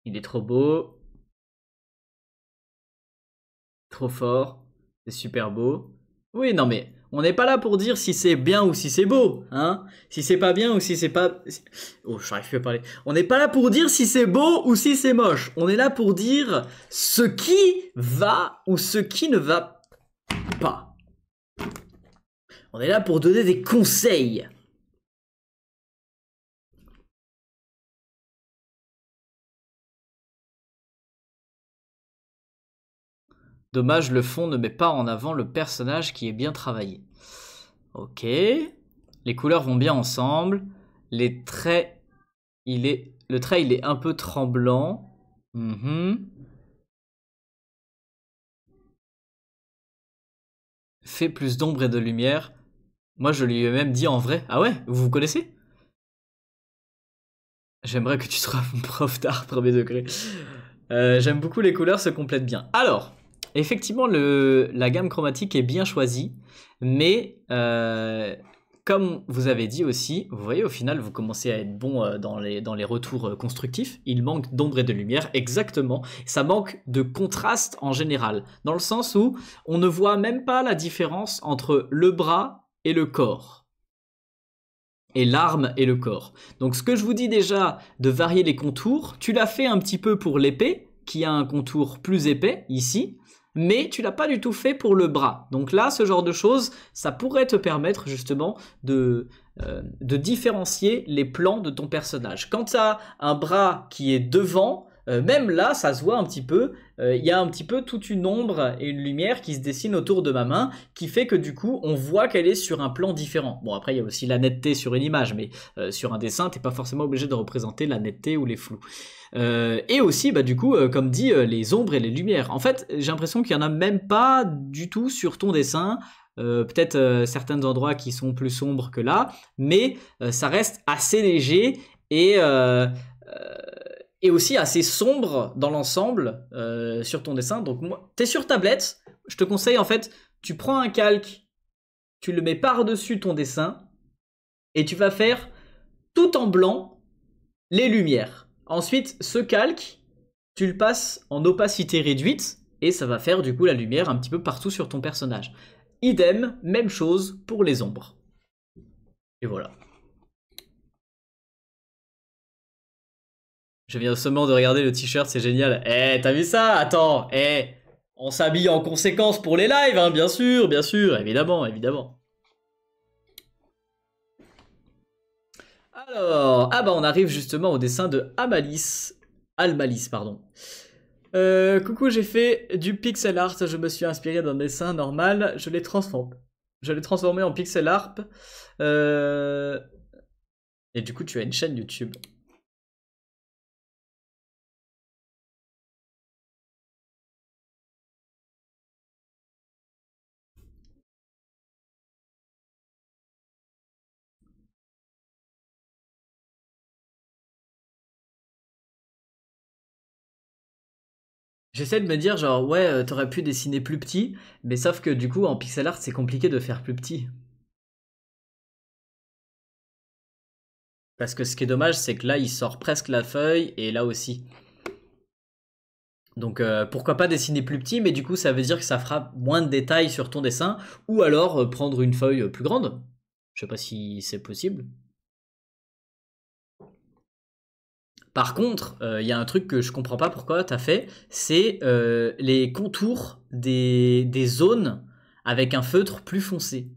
Speaker 1: Il est trop beau. Trop fort. C'est super beau. Oui, non mais, on n'est pas là pour dire si c'est bien ou si c'est beau, hein. Si c'est pas bien ou si c'est pas... Oh, j'arrive plus à parler. On n'est pas là pour dire si c'est beau ou si c'est moche. On est là pour dire ce qui va ou ce qui ne va pas. On est là pour donner des conseils. Dommage, le fond ne met pas en avant le personnage qui est bien travaillé. Ok. Les couleurs vont bien ensemble. Les traits, le trait, il est un peu tremblant. Fait plus d'ombre et de lumière. Moi, je lui ai même dit en vrai. Ah ouais, vous vous connaissez? J'aimerais que tu sois mon prof d'art premier degré. J'aime beaucoup les couleurs, se complètent bien. Alors, effectivement, la gamme chromatique est bien choisie, mais comme vous avez dit aussi, vous voyez, au final, vous commencez à être bon dans les retours constructifs. Il manque d'ombre et de lumière, exactement. Ça manque de contraste en général, dans le sens où on ne voit même pas la différence entre le bras et le corps. Et l'arme et le corps. Donc ce que je vous dis déjà de varier les contours, tu l'as fait un petit peu pour l'épée, qui a un contour plus épais, ici, mais tu l'as pas du tout fait pour le bras. Donc là, ce genre de choses, ça pourrait te permettre justement de différencier les plans de ton personnage. Quand tu as un bras qui est devant, même là, ça se voit un petit peu, il y a un petit peu toute une ombre et une lumière qui se dessine autour de ma main, qui fait que du coup, on voit qu'elle est sur un plan différent. Bon, après, il y a aussi la netteté sur une image, mais sur un dessin, t'es pas forcément obligé de représenter la netteté ou les flous. Et aussi, bah, du coup, comme dit, les ombres et les lumières. En fait, j'ai l'impression qu'il y en a même pas du tout sur ton dessin. Peut-être certains endroits qui sont plus sombres que là, mais ça reste assez léger et aussi assez sombre dans l'ensemble sur ton dessin. Donc, t'es sur tablette, je te conseille en fait, tu prends un calque, tu le mets par-dessus ton dessin et tu vas faire tout en blanc les lumières. Ensuite, ce calque, tu le passes en opacité réduite et ça va faire du coup la lumière un petit peu partout sur ton personnage. Idem, même chose pour les ombres. Et voilà. Je viens seulement de regarder le t-shirt, c'est génial. Eh, t'as vu ça? Attends, on s'habille en conséquence pour les lives, hein, bien sûr, évidemment, évidemment. Alors, ah bah on arrive justement au dessin de Almalice, pardon. Coucou, j'ai fait du pixel art, je me suis inspiré d'un dessin normal, je l'ai transformé en pixel art. Et du coup, tu as une chaîne YouTube. J'essaie de me dire genre ouais t'aurais pu dessiner plus petit, mais sauf que du coup en pixel art c'est compliqué de faire plus petit. Parce que ce qui est dommage c'est que là il sort presque la feuille et là aussi. Donc pourquoi pas dessiner plus petit, mais du coup ça veut dire que ça fera moins de détails sur ton dessin, ou alors prendre une feuille plus grande. Je sais pas si c'est possible. Par contre, il y a un truc que je comprends pas pourquoi t'as fait, c'est les contours des zones avec un feutre plus foncé.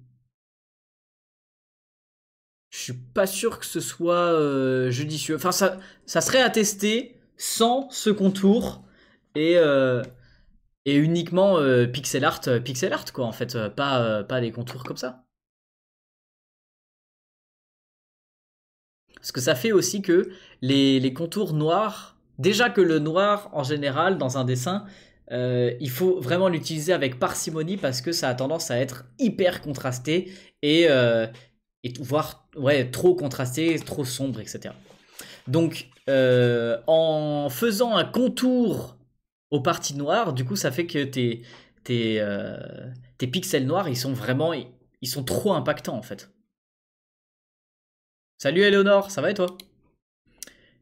Speaker 1: Je suis pas sûr que ce soit judicieux. Enfin, ça serait à tester sans ce contour et, euh, et uniquement pixel art quoi, en fait, pas des contours comme ça. Parce que ça fait aussi que les contours noirs, déjà que le noir en général dans un dessin, il faut vraiment l'utiliser avec parcimonie parce que ça a tendance à être hyper contrasté et voire ouais, trop contrasté, trop sombre, etc. Donc en faisant un contour aux parties noires, du coup ça fait que tes pixels noirs, ils sont trop impactants en fait. Salut Eleonore, ça va et toi?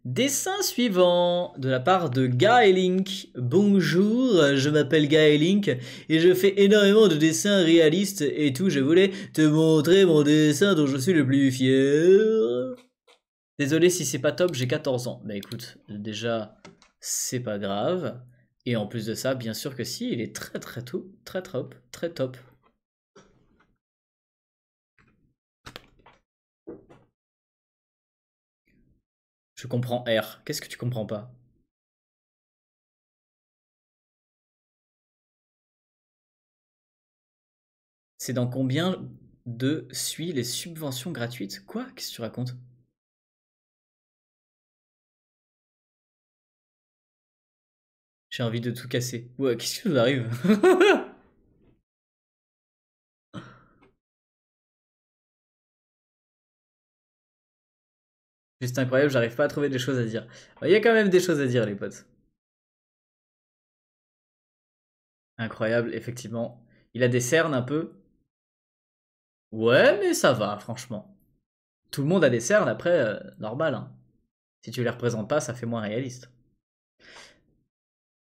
Speaker 1: Dessin suivant de la part de Gaelink. Bonjour, je m'appelle Gaelink et je fais énormément de dessins réalistes et tout. Je voulais te montrer mon dessin dont je suis le plus fier. Désolé si c'est pas top, j'ai 14 ans. Bah écoute, déjà, c'est pas grave. Et en plus de ça, bien sûr que si, il est très très tout, très top, très top. Je comprends R. Qu'est-ce que tu comprends pas? C'est dans combien de suit les subventions gratuites? Quoi? Qu'est-ce que tu racontes? J'ai envie de tout casser. Ouais, qu'est-ce qui nous arrive? Juste incroyable, j'arrive pas à trouver des choses à dire. Il y a quand même des choses à dire, les potes. Incroyable, effectivement. Il a des cernes un peu. Ouais, mais ça va, franchement. Tout le monde a des cernes, après, normal. Hein. Si tu les représentes pas, ça fait moins réaliste.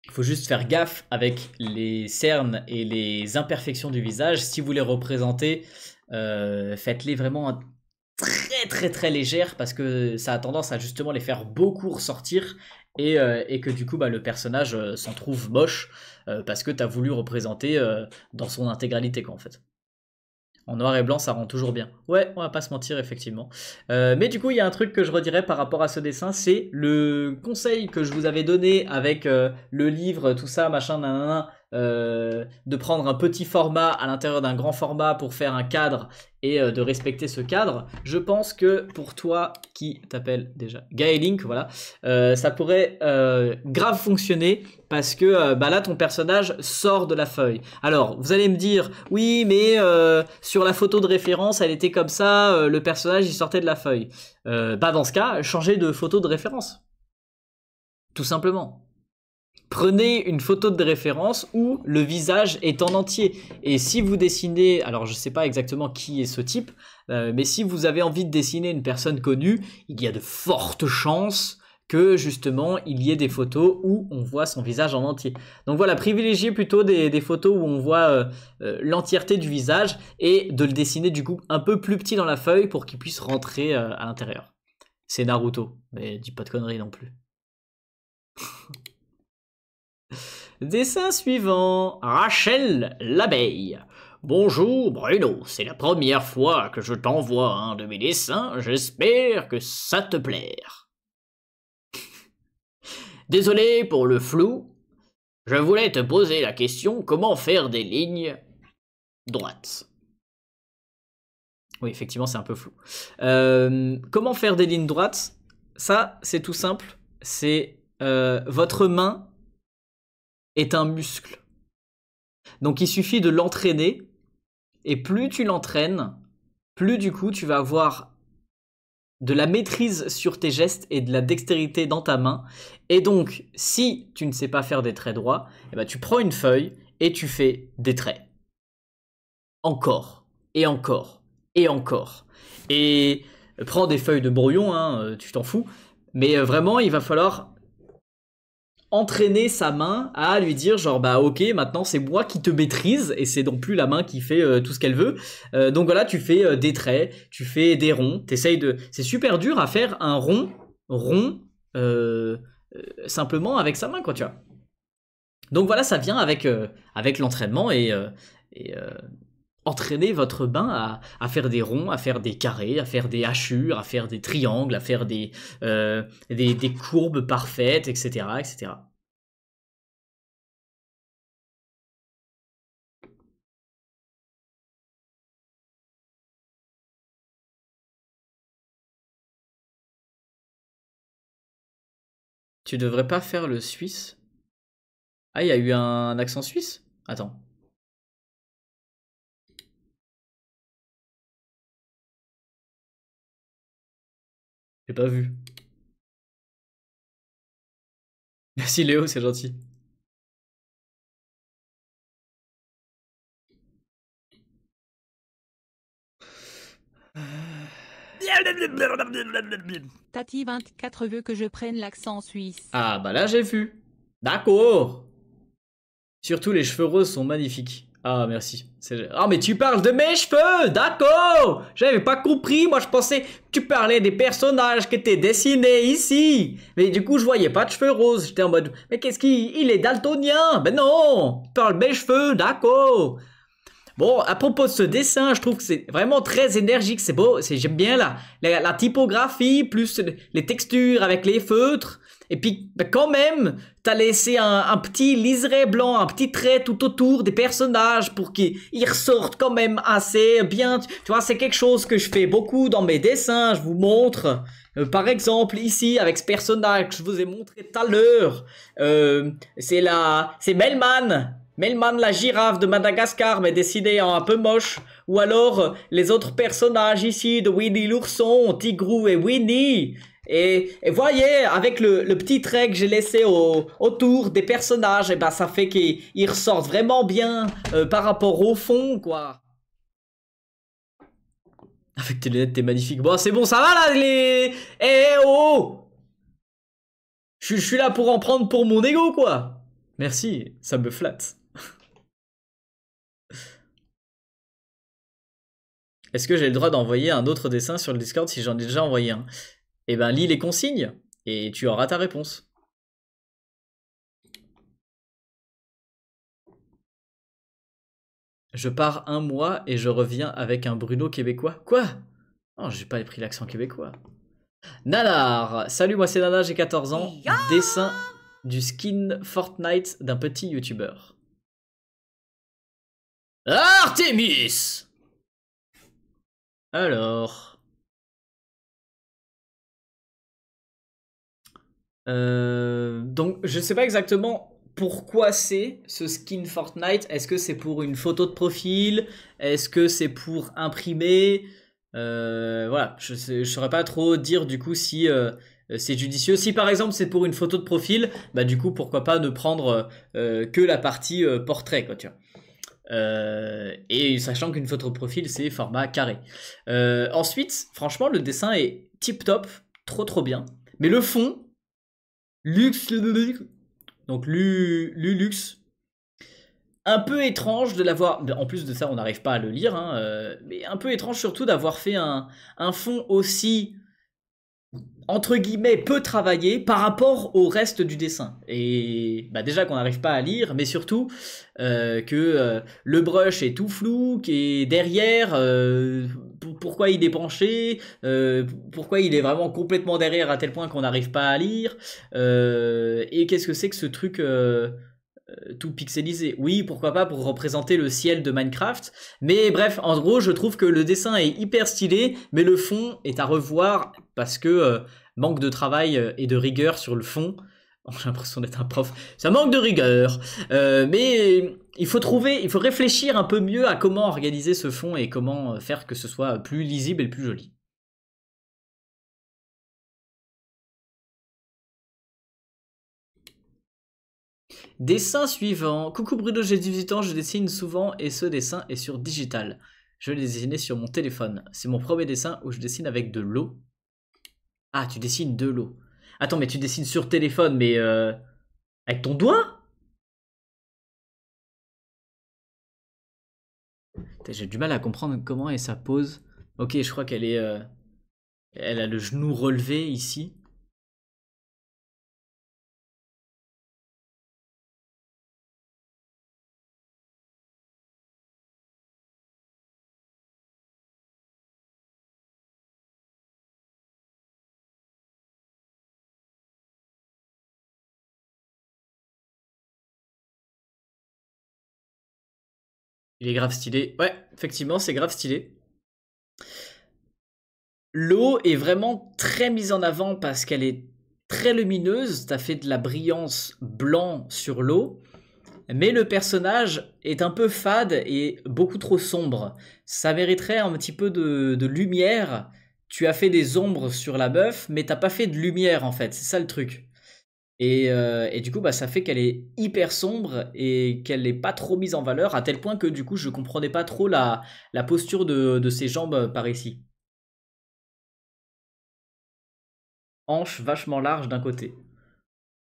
Speaker 1: Il faut juste faire gaffe avec les cernes et les imperfections du visage. Si vous les représentez, faites-les vraiment très légères parce que ça a tendance à justement les faire beaucoup ressortir et que du coup le personnage s'en trouve moche parce que tu as voulu représenter dans son intégralité quoi en fait. En noir et blanc, ça rend toujours bien. Ouais, on va pas se mentir, effectivement. Mais du coup, il y a un truc que je redirais par rapport à ce dessin, c'est le conseil que je vous avais donné avec le livre, tout ça, machin, nanana, de prendre un petit format à l'intérieur d'un grand format pour faire un cadre et de respecter ce cadre. Je pense que pour toi, qui t'appelle déjà Gaelink, voilà, ça pourrait grave fonctionner parce que là, ton personnage sort de la feuille. Alors, vous allez me dire, oui, mais sur la photo de référence, elle était comme ça, le personnage, il sortait de la feuille. Dans ce cas, changez de photo de référence. Tout simplement. Prenez une photo de référence où le visage est en entier. Et si vous dessinez, alors je sais pas exactement qui est ce type, mais si vous avez envie de dessiner une personne connue, il y a de fortes chances que justement il y ait des photos où on voit son visage en entier. Donc voilà, privilégiez plutôt des photos où on voit l'entièreté du visage et de le dessiner du coup un peu plus petit dans la feuille pour qu'il puisse rentrer à l'intérieur. C'est Naruto, mais dis pas de conneries non plus. Dessin suivant, Rachel l'abeille. Bonjour Bruno, c'est la première fois que je t'envoie un de mes dessins, j'espère que ça te plaire. Désolé pour le flou, je voulais te poser la question comment faire des lignes droites. Oui, effectivement, c'est un peu flou. Comment faire des lignes droites? Ça, c'est tout simple, c'est votre main est un muscle. Donc il suffit de l'entraîner et plus tu l'entraînes, plus du coup tu vas avoir de la maîtrise sur tes gestes et de la dextérité dans ta main. Et donc si tu ne sais pas faire des traits droits, tu prends une feuille et tu fais des traits. Encore et encore et encore. Et prends des feuilles de brouillon, hein, tu t'en fous. Mais vraiment il va falloir entraîner sa main à lui dire genre ok maintenant c'est moi qui te maîtrise et c'est non plus la main qui fait tout ce qu'elle veut donc voilà tu fais des traits, tu fais des ronds, t'essayes de... C'est super dur à faire un rond simplement avec sa main quoi tu vois. Donc voilà ça vient avec l'entraînement et entraîner votre main à faire des ronds, à faire des carrés, à faire des hachures, à faire des triangles, à faire des courbes parfaites, etc., etc. Tu devrais pas faire le suisse? Ah, il y a eu un accent suisse? Attends. J'ai pas vu. Merci Léo, c'est gentil.
Speaker 3: Tati24 veut que je prenne l'accent suisse.
Speaker 1: Ah bah là j'ai vu. D'accord. Surtout les cheveux roses sont magnifiques. Ah merci. Ah mais tu parles de mes cheveux, d'accord. J'avais pas compris, moi je pensais que tu parlais des personnages qui étaient dessinés ici. Mais du coup je voyais pas de cheveux roses, j'étais en mode mais qu'est-ce qu'il est daltonien? Ben non, tu parles de mes cheveux, d'accord. Bon, à propos de ce dessin, je trouve que c'est vraiment très énergique, c'est beau, j'aime bien la typographie, plus les textures avec les feutres. Et puis, quand même, t'as laissé un petit liseré blanc, un petit trait tout autour des personnages pour qu'ils ressortent quand même assez bien. Tu vois, c'est quelque chose que je fais beaucoup dans mes dessins, je vous montre. Par exemple, ici, avec ce personnage que je vous ai montré tout à l'heure, c'est Melman. Melman la girafe de Madagascar mais dessinée en un peu moche. Ou alors les autres personnages ici de Winnie l'ourson, Tigrou et Winnie. Et voyez, avec le petit trait que j'ai laissé autour des personnages, et ben ça fait qu'ils ressortent vraiment bien par rapport au fond, quoi. Avec tes lunettes, t'es magnifique. Bon, c'est bon, ça va là, les... Eh oh! Je suis là pour en prendre pour mon ego, quoi. Merci, ça me flatte. Est-ce que j'ai le droit d'envoyer un autre dessin sur le Discord si j'en ai déjà envoyé un? Eh ben, lis les consignes et tu auras ta réponse. Je pars un mois et je reviens avec un Bruno québécois. Quoi? Oh, j'ai pas pris l'accent québécois. Nanar, salut, moi c'est Nana, j'ai 14 ans. Dessin du skin Fortnite d'un petit youtubeur. Artemis! Alors... donc je sais pas exactement pourquoi c'est ce skin Fortnite. Est-ce que c'est pour une photo de profil? Est-ce que c'est pour imprimer? Voilà, je saurais pas trop dire du coup si c'est judicieux. Si par exemple c'est pour une photo de profil, bah du coup pourquoi pas ne prendre que la partie portrait, quoi, tu vois. Et sachant qu'une photo de profil c'est format carré. Ensuite, franchement le dessin est tip top, trop bien. Mais le fond, donc Lulux, un peu étrange de l'avoir. En plus de ça, on n'arrive pas à le lire, hein, mais un peu étrange surtout d'avoir fait un fond aussi entre guillemets peu travaillé par rapport au reste du dessin. Et bah déjà qu'on n'arrive pas à lire, mais surtout que le brush est tout flou, qui est derrière, pourquoi il est penché, pourquoi il est vraiment complètement derrière à tel point qu'on n'arrive pas à lire, et qu'est-ce que c'est que ce truc tout pixelisé. Oui, pourquoi pas pour représenter le ciel de Minecraft. Mais bref, en gros, je trouve que le dessin est hyper stylé, mais le fond est à revoir parce que manque de travail et de rigueur sur le fond. Oh, j'ai l'impression d'être un prof. Ça manque de rigueur. Mais il faut réfléchir un peu mieux à comment organiser ce fond et comment faire que ce soit plus lisible et plus joli. Dessin suivant. Coucou Bruno, j'ai 18 ans, je dessine souvent et ce dessin est sur digital. Je l'ai dessiné sur mon téléphone. C'est mon premier dessin où je dessine avec de l'eau. Ah, tu dessines de l'eau. Attends, mais tu dessines sur téléphone, mais avec ton doigt? J'ai du mal à comprendre comment est sa pose. Ok, je crois qu'elle est... elle a le genou relevé ici. Il est grave stylé. Ouais, effectivement, c'est grave stylé. L'eau est vraiment très mise en avant parce qu'elle est très lumineuse. T'as fait de la brillance blanc sur l'eau. Mais le personnage est un peu fade et beaucoup trop sombre. Ça mériterait un petit peu de lumière. Tu as fait des ombres sur la meuf, mais t'as pas fait de lumière en fait. C'est ça le truc. Et du coup, bah, ça fait qu'elle est hyper sombre et qu'elle n'est pas trop mise en valeur, à tel point que du coup, je comprenais pas trop la posture de ses jambes par ici. Hanche vachement large d'un côté.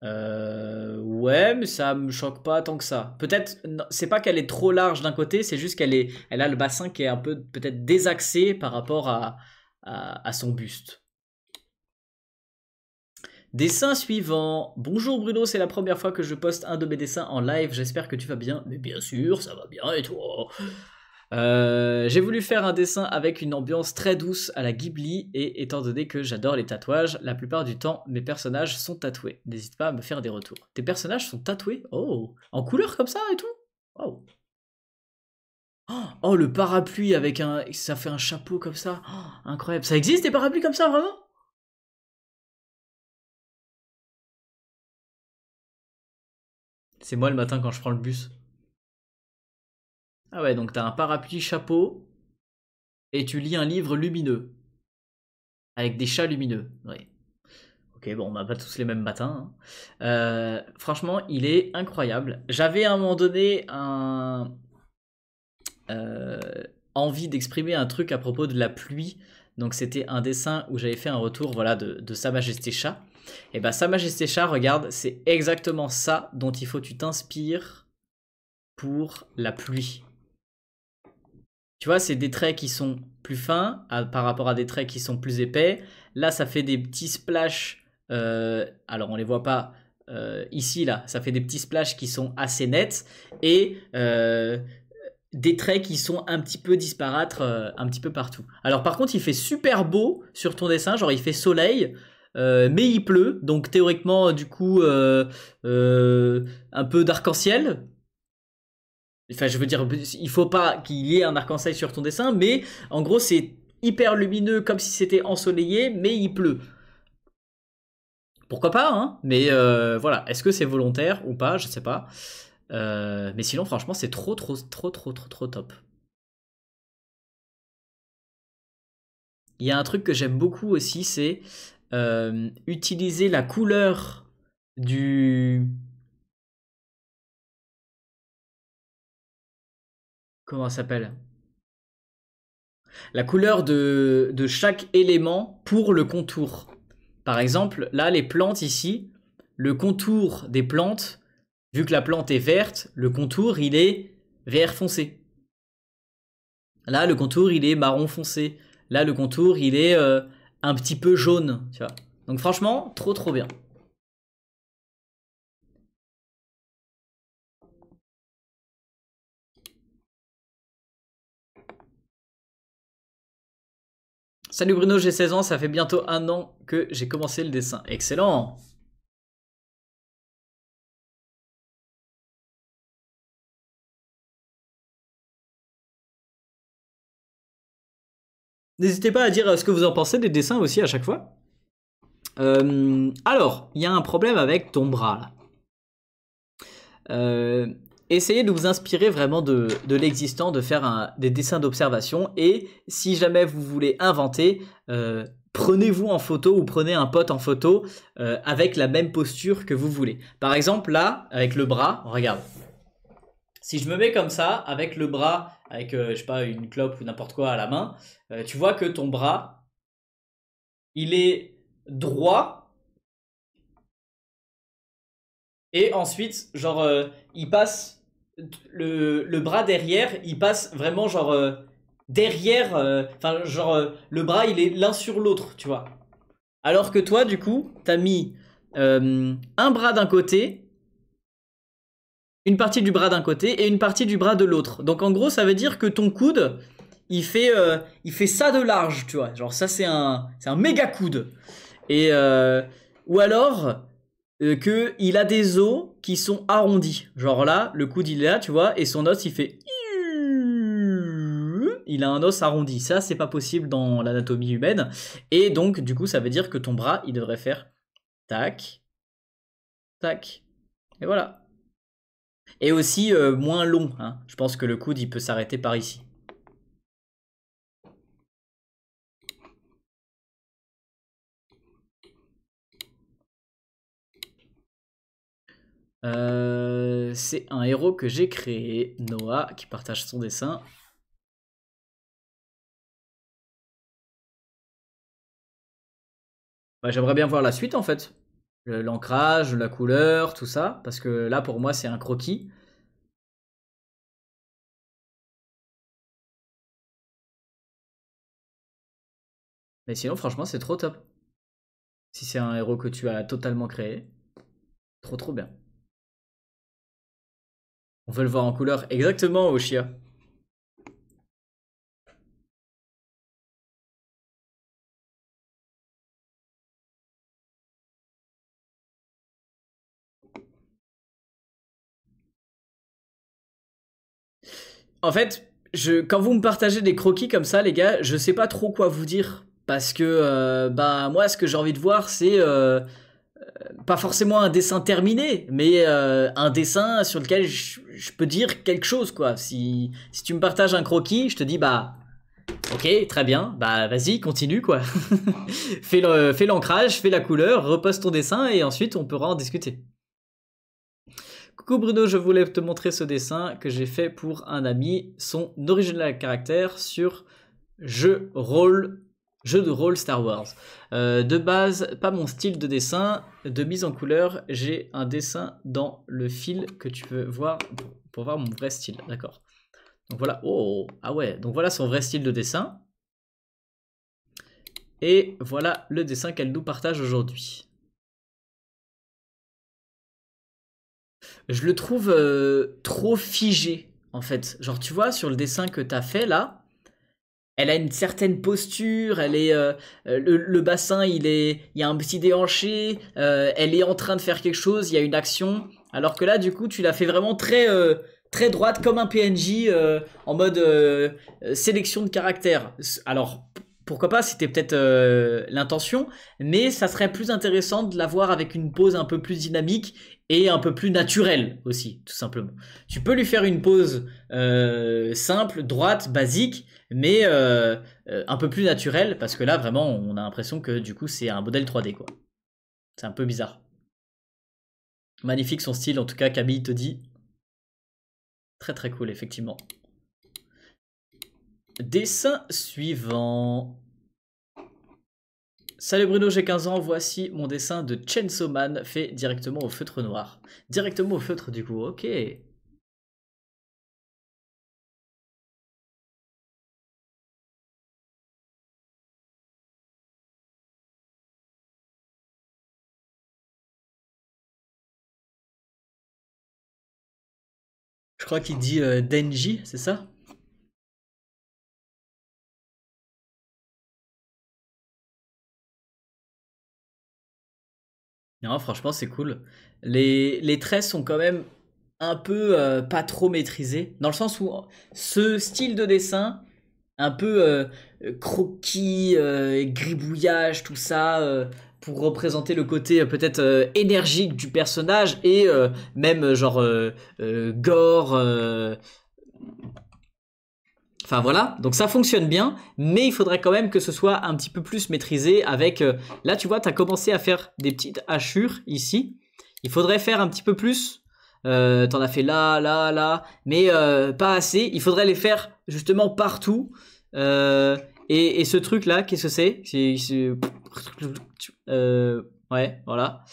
Speaker 1: Ouais, mais ça me choque pas tant que ça. Peut-être, c'est pas qu'elle est trop large d'un côté, c'est juste elle a le bassin qui est un peu peut-être désaxé par rapport à son buste. Dessin suivant. Bonjour Bruno, c'est la première fois que je poste un de mes dessins en live. J'espère que tu vas bien. Mais bien sûr, ça va bien et toi? J'ai voulu faire un dessin avec une ambiance très douce à la Ghibli et étant donné que j'adore les tatouages, la plupart du temps mes personnages sont tatoués. N'hésite pas à me faire des retours. Tes personnages sont tatoués? Oh, en couleur comme ça et tout? Oh. Oh, le parapluie avec un... ça fait un chapeau comme ça. Oh, incroyable. Ça existe des parapluies comme ça vraiment? C'est moi le matin quand je prends le bus. Ah ouais, donc t'as un parapluie chapeau et tu lis un livre lumineux avec des chats lumineux. Ouais. Ok, bon, on n'a pas tous les mêmes matins. Hein. Franchement, il est incroyable. J'avais à un moment donné envie d'exprimer un truc à propos de la pluie. Donc c'était un dessin où j'avais fait un retour voilà, de Sa Majesté Chat. Et bah Sa Majesté Chat, regarde, c'est exactement ça dont il faut que tu t'inspires pour la pluie. Tu vois, c'est des traits qui sont plus fins par rapport à des traits qui sont plus épais. Là, ça fait des petits splashes. Alors, on les voit pas ici, là. Ça fait des petits splashes qui sont assez nets. Et des traits qui sont un petit peu disparates un petit peu partout. Alors, par contre, il fait super beau sur ton dessin. Genre, il fait soleil. Mais il pleut. Donc, théoriquement, du coup, un peu d'arc-en-ciel. Enfin, je veux dire, il faut pas qu'il y ait un arc-en-ciel sur ton dessin, mais en gros, c'est hyper lumineux, comme si c'était ensoleillé, mais il pleut. Pourquoi pas, hein? Mais voilà, est-ce que c'est volontaire ou pas? Je sais pas. Mais sinon, franchement, c'est trop top. Il y a un truc que j'aime beaucoup aussi, c'est utiliser la couleur du... Comment ça s'appelle? La couleur de chaque élément pour le contour. Par exemple, là, les plantes ici, le contour des plantes, vu que la plante est verte, le contour, il est vert foncé. Là, le contour, il est marron foncé. Là, le contour, il est un petit peu jaune, tu vois. Donc franchement, trop bien. Salut Bruno, j'ai 16 ans, ça fait bientôt 1 an que j'ai commencé le dessin. Excellent! N'hésitez pas à dire ce que vous en pensez des dessins aussi à chaque fois. Alors, il y a un problème avec ton bras là. Essayez de vous inspirer vraiment de l'existant, de faire des dessins d'observation. Et si jamais vous voulez inventer, prenez-vous en photo ou prenez un pote en photo avec la même posture que vous voulez. Par exemple, là, avec le bras, regarde. Si je me mets comme ça, avec le bras, avec, je sais pas, une clope ou n'importe quoi à la main, tu vois que ton bras, il est droit. Et ensuite, genre, il passe le bras derrière, il passe vraiment genre derrière, enfin genre le bras il est l'un sur l'autre, tu vois. Alors que toi, du coup, t'as mis un bras d'un côté, une partie du bras d'un côté et une partie du bras de l'autre. Donc en gros, ça veut dire que ton coude, il fait ça de large, tu vois. Genre ça, c'est un méga coude. Et ou alors que il a des os qui sont arrondis. Genre là, le coude il est là, tu vois, et son os il fait... Il a un os arrondi. Ça, c'est pas possible dans l'anatomie humaine. Et donc, du coup, ça veut dire que ton bras, il devrait faire tac, tac. Et voilà. Et aussi moins long. Hein. Je pense que le coude, il peut s'arrêter par ici. C'est un héros que j'ai créé, Noah, qui partage son dessin. Bah, j'aimerais bien voir la suite en fait. L'ancrage, la couleur, tout ça. Parce que là, pour moi, c'est un croquis. Mais sinon, franchement, c'est trop top. Si c'est un héros que tu as totalement créé. Trop bien. On veut le voir en couleur exactement, Oshia. En fait, quand vous me partagez des croquis comme ça, les gars, je sais pas trop quoi vous dire. Parce que, bah, moi, ce que j'ai envie de voir, c'est pas forcément un dessin terminé, mais un dessin sur lequel je peux dire quelque chose, quoi. Si tu me partages un croquis, je te dis, bah, Ok, très bien. Bah vas-y, continue quoi. Fais l'ancrage, fais la couleur, repose ton dessin et ensuite on pourra en discuter. Coucou Bruno, je voulais te montrer ce dessin que j'ai fait pour un ami, son original caractère sur jeu de rôle Star Wars. De base, pas mon style de dessin, de mise en couleur, j'ai un dessin dans le fil que tu peux voir pour voir mon vrai style, d'accord. Donc voilà, oh, ah ouais, donc voilà son vrai style de dessin. Et voilà le dessin qu'elle nous partage aujourd'hui. Je le trouve trop figé, en fait. Genre, tu vois, sur le dessin que t'as fait là, elle a une certaine posture, elle est le bassin, il y a un petit déhanché, elle est en train de faire quelque chose, il y a une action. Alors que là, du coup, tu l'as fait vraiment très droite comme un PNJ en mode sélection de caractères. Alors pourquoi pas, c'était peut-être l'intention, mais ça serait plus intéressant de la voir avec une pose un peu plus dynamique et un peu plus naturelle aussi, tout simplement. Tu peux lui faire une pose simple, droite, basique, mais un peu plus naturelle, parce que là, vraiment, on a l'impression que du coup, c'est un modèle 3D, quoi. C'est un peu bizarre. Magnifique son style, en tout cas, Camille te dit. Très très cool, effectivement. Dessin suivant. Salut Bruno, j'ai 15 ans, voici mon dessin de Chainsaw Man fait directement au feutre noir. Directement au feutre du coup, ok. Je crois qu'il dit Denji, c'est ça? Non, franchement, c'est cool. Les traits sont quand même un peu pas trop maîtrisés, dans le sens où ce style de dessin, un peu croquis, gribouillage, tout ça, pour représenter le côté peut-être énergique du personnage et même genre gore. Enfin voilà, donc ça fonctionne bien, mais il faudrait quand même que ce soit un petit peu plus maîtrisé avec... là tu vois, tu as commencé à faire des petites hachures ici. Il faudrait faire un petit peu plus. T'en as fait là, là, là, mais pas assez. Il faudrait les faire justement partout. Et ce truc là, qu'est-ce que c'est? Ouais, voilà.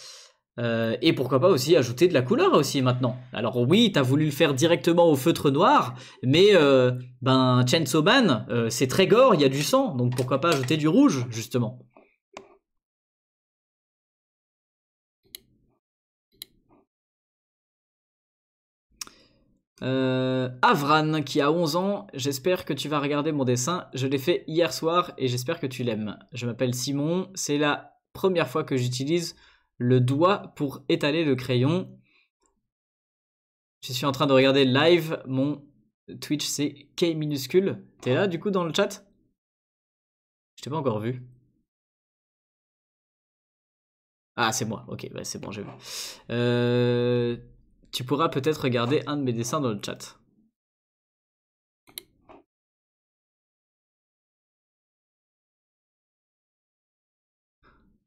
Speaker 1: Et pourquoi pas aussi ajouter de la couleur aussi maintenant. Alors oui, t'as voulu le faire directement au feutre noir, mais ben Chainsaw Man, c'est très gore, il y a du sang, donc pourquoi pas ajouter du rouge justement. Avran qui a 11 ans, j'espère que tu vas regarder mon dessin, je l'ai fait hier soir et j'espère que tu l'aimes. Je m'appelle Simon, c'est la première fois que j'utilise le doigt pour étaler le crayon. Je suis en train de regarder live, mon Twitch c'est K minuscule. T'es là du coup dans le chat? Je t'ai pas encore vu. Ah c'est moi, ok, bah, c'est bon, j'ai vu. Tu pourras peut-être regarder un de mes dessins dans le chat.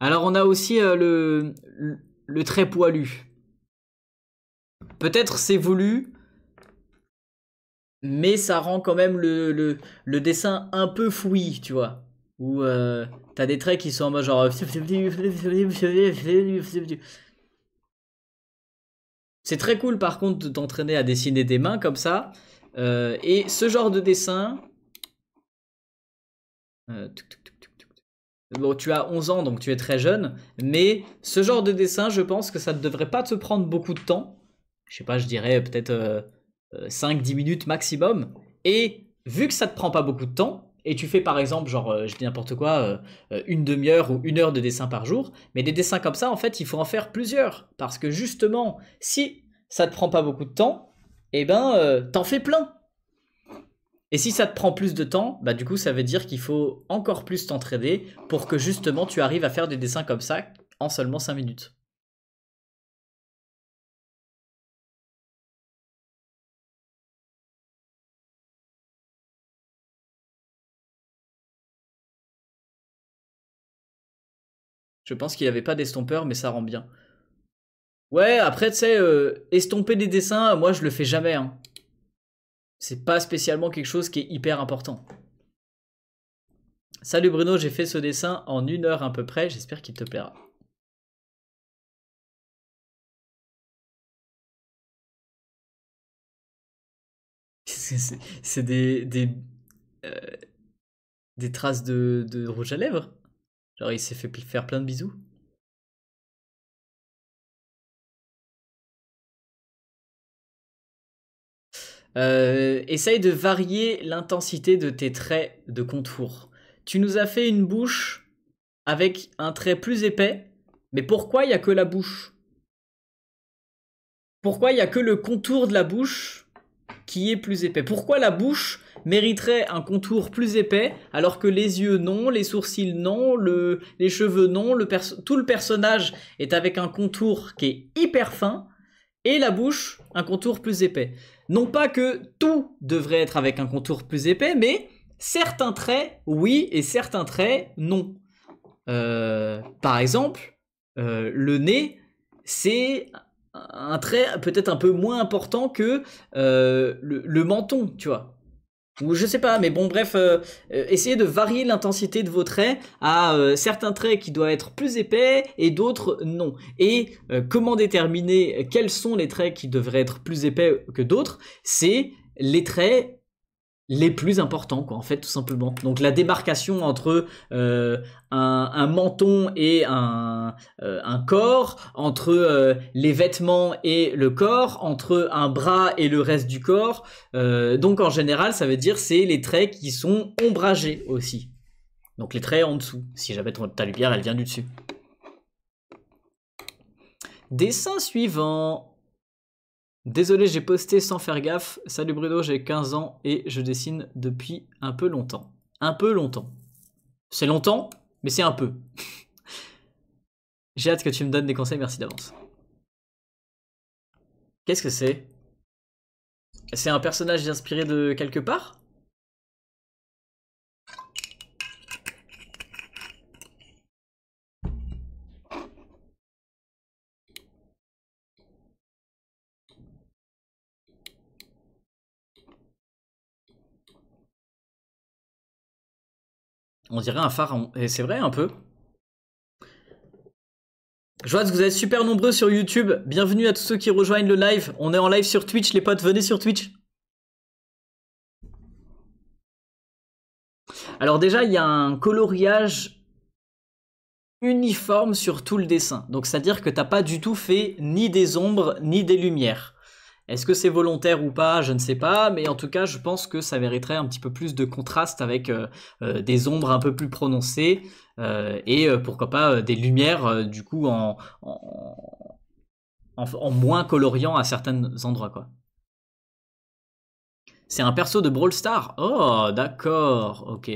Speaker 1: Alors on a aussi le trait poilu. Peut-être c'est voulu, mais ça rend quand même le dessin un peu fouillis, tu vois. Où t'as des traits qui sont en mode genre... C'est très cool par contre de t'entraîner à dessiner des mains comme ça. Et ce genre de dessin... Bon, tu as 11 ans, donc tu es très jeune, mais ce genre de dessin, je pense que ça ne devrait pas te prendre beaucoup de temps. Je sais pas, je dirais peut-être 5-10 minutes maximum. Et vu que ça te prend pas beaucoup de temps, et tu fais par exemple, genre, je dis n'importe quoi, une demi-heure ou une heure de dessin par jour, mais des dessins comme ça, en fait, il faut en faire plusieurs. Parce que justement, si ça te prend pas beaucoup de temps, eh ben, t'en fais plein. Et si ça te prend plus de temps, bah du coup ça veut dire qu'il faut encore plus t'entraider pour que justement tu arrives à faire des dessins comme ça en seulement 5 minutes. Je pense qu'il avait pas d'estompeur, mais ça rend bien. Ouais, après, tu sais, estomper des dessins, moi, je le fais jamais. Hein. C'est pas spécialement quelque chose qui est hyper important. Salut Bruno, j'ai fait ce dessin en 1 heure à peu près. J'espère qu'il te plaira. C'est des traces de rouge à lèvres. Genre, il s'est fait faire plein de bisous. Essaye de varier l'intensité de tes traits de contour. Tu nous as fait une bouche avec un trait plus épais, mais pourquoi il n'y a que la bouche? Pourquoi il n'y a que le contour de la bouche qui est plus épais? Pourquoi la bouche mériterait un contour plus épais alors que les yeux non, les sourcils non, les cheveux non, tout le personnage est avec un contour qui est hyper fin et la bouche un contour plus épais. Non pas que tout devrait être avec un contour plus épais, mais certains traits oui et certains traits non. Par exemple, le nez, c'est un trait peut-être un peu moins important que le menton, tu vois. Ou je sais pas, mais bon, bref, essayez de varier l'intensité de vos traits à certains traits qui doivent être plus épais et d'autres non. Et comment déterminer quels sont les traits qui devraient être plus épais que d'autres? C'est les traits les plus importants, quoi, en fait, tout simplement. Donc la démarcation entre un menton et un corps, entre les vêtements et le corps, entre un bras et le reste du corps. Donc en général, ça veut dire c'est les traits qui sont ombragés aussi. Donc les traits en dessous, si jamais ta lumière, elle vient du dessus. Dessin suivant. Désolé, j'ai posté sans faire gaffe. Salut Bruno, j'ai 15 ans et je dessine depuis un peu longtemps. Un peu longtemps. C'est longtemps, mais c'est un peu. J'ai hâte que tu me donnes des conseils, merci d'avance. Qu'est-ce que c'est? C'est un personnage inspiré de quelque part? On dirait un pharaon. Et c'est vrai un peu. Je vois que vous êtes super nombreux sur YouTube. Bienvenue à tous ceux qui rejoignent le live. On est en live sur Twitch, les potes. Venez sur Twitch. Alors déjà, il y a un coloriage uniforme sur tout le dessin. Donc c'est-à-dire que t'as pas du tout fait ni des ombres ni des lumières. Est-ce que c'est volontaire ou pas? Je ne sais pas, mais en tout cas, je pense que ça mériterait un petit peu plus de contraste avec des ombres un peu plus prononcées et pourquoi pas des lumières du coup en moins coloriant à certains endroits, quoi. C'est un perso de Brawl Stars? Oh, d'accord, ok.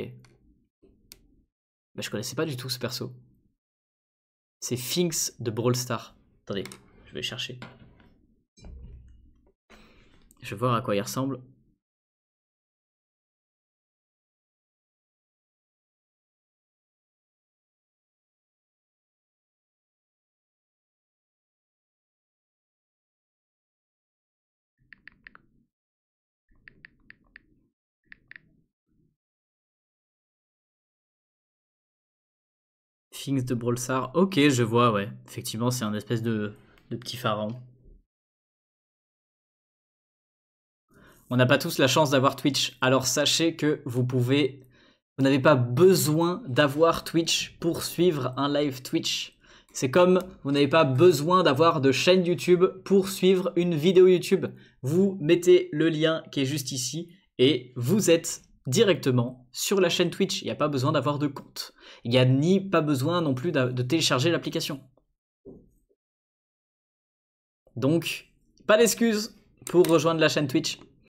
Speaker 1: Bah, je connaissais pas du tout ce perso. C'est Finks de Brawl Stars. Attendez, je vais chercher. Je vais voir à quoi il ressemble. Finks de Brawl Stars. Ok, je vois, ouais. Effectivement, c'est un espèce de petit pharaon. On n'a pas tous la chance d'avoir Twitch, alors sachez que vous n'avez pas besoin d'avoir Twitch pour suivre un live Twitch. C'est comme vous n'avez pas besoin d'avoir de chaîne YouTube pour suivre une vidéo YouTube. Vous mettez le lien qui est juste ici et vous êtes directement sur la chaîne Twitch. Il n'y a pas besoin d'avoir de compte. Il n'y a pas besoin non plus de télécharger l'application. Donc, pas d'excuses pour rejoindre la chaîne Twitch.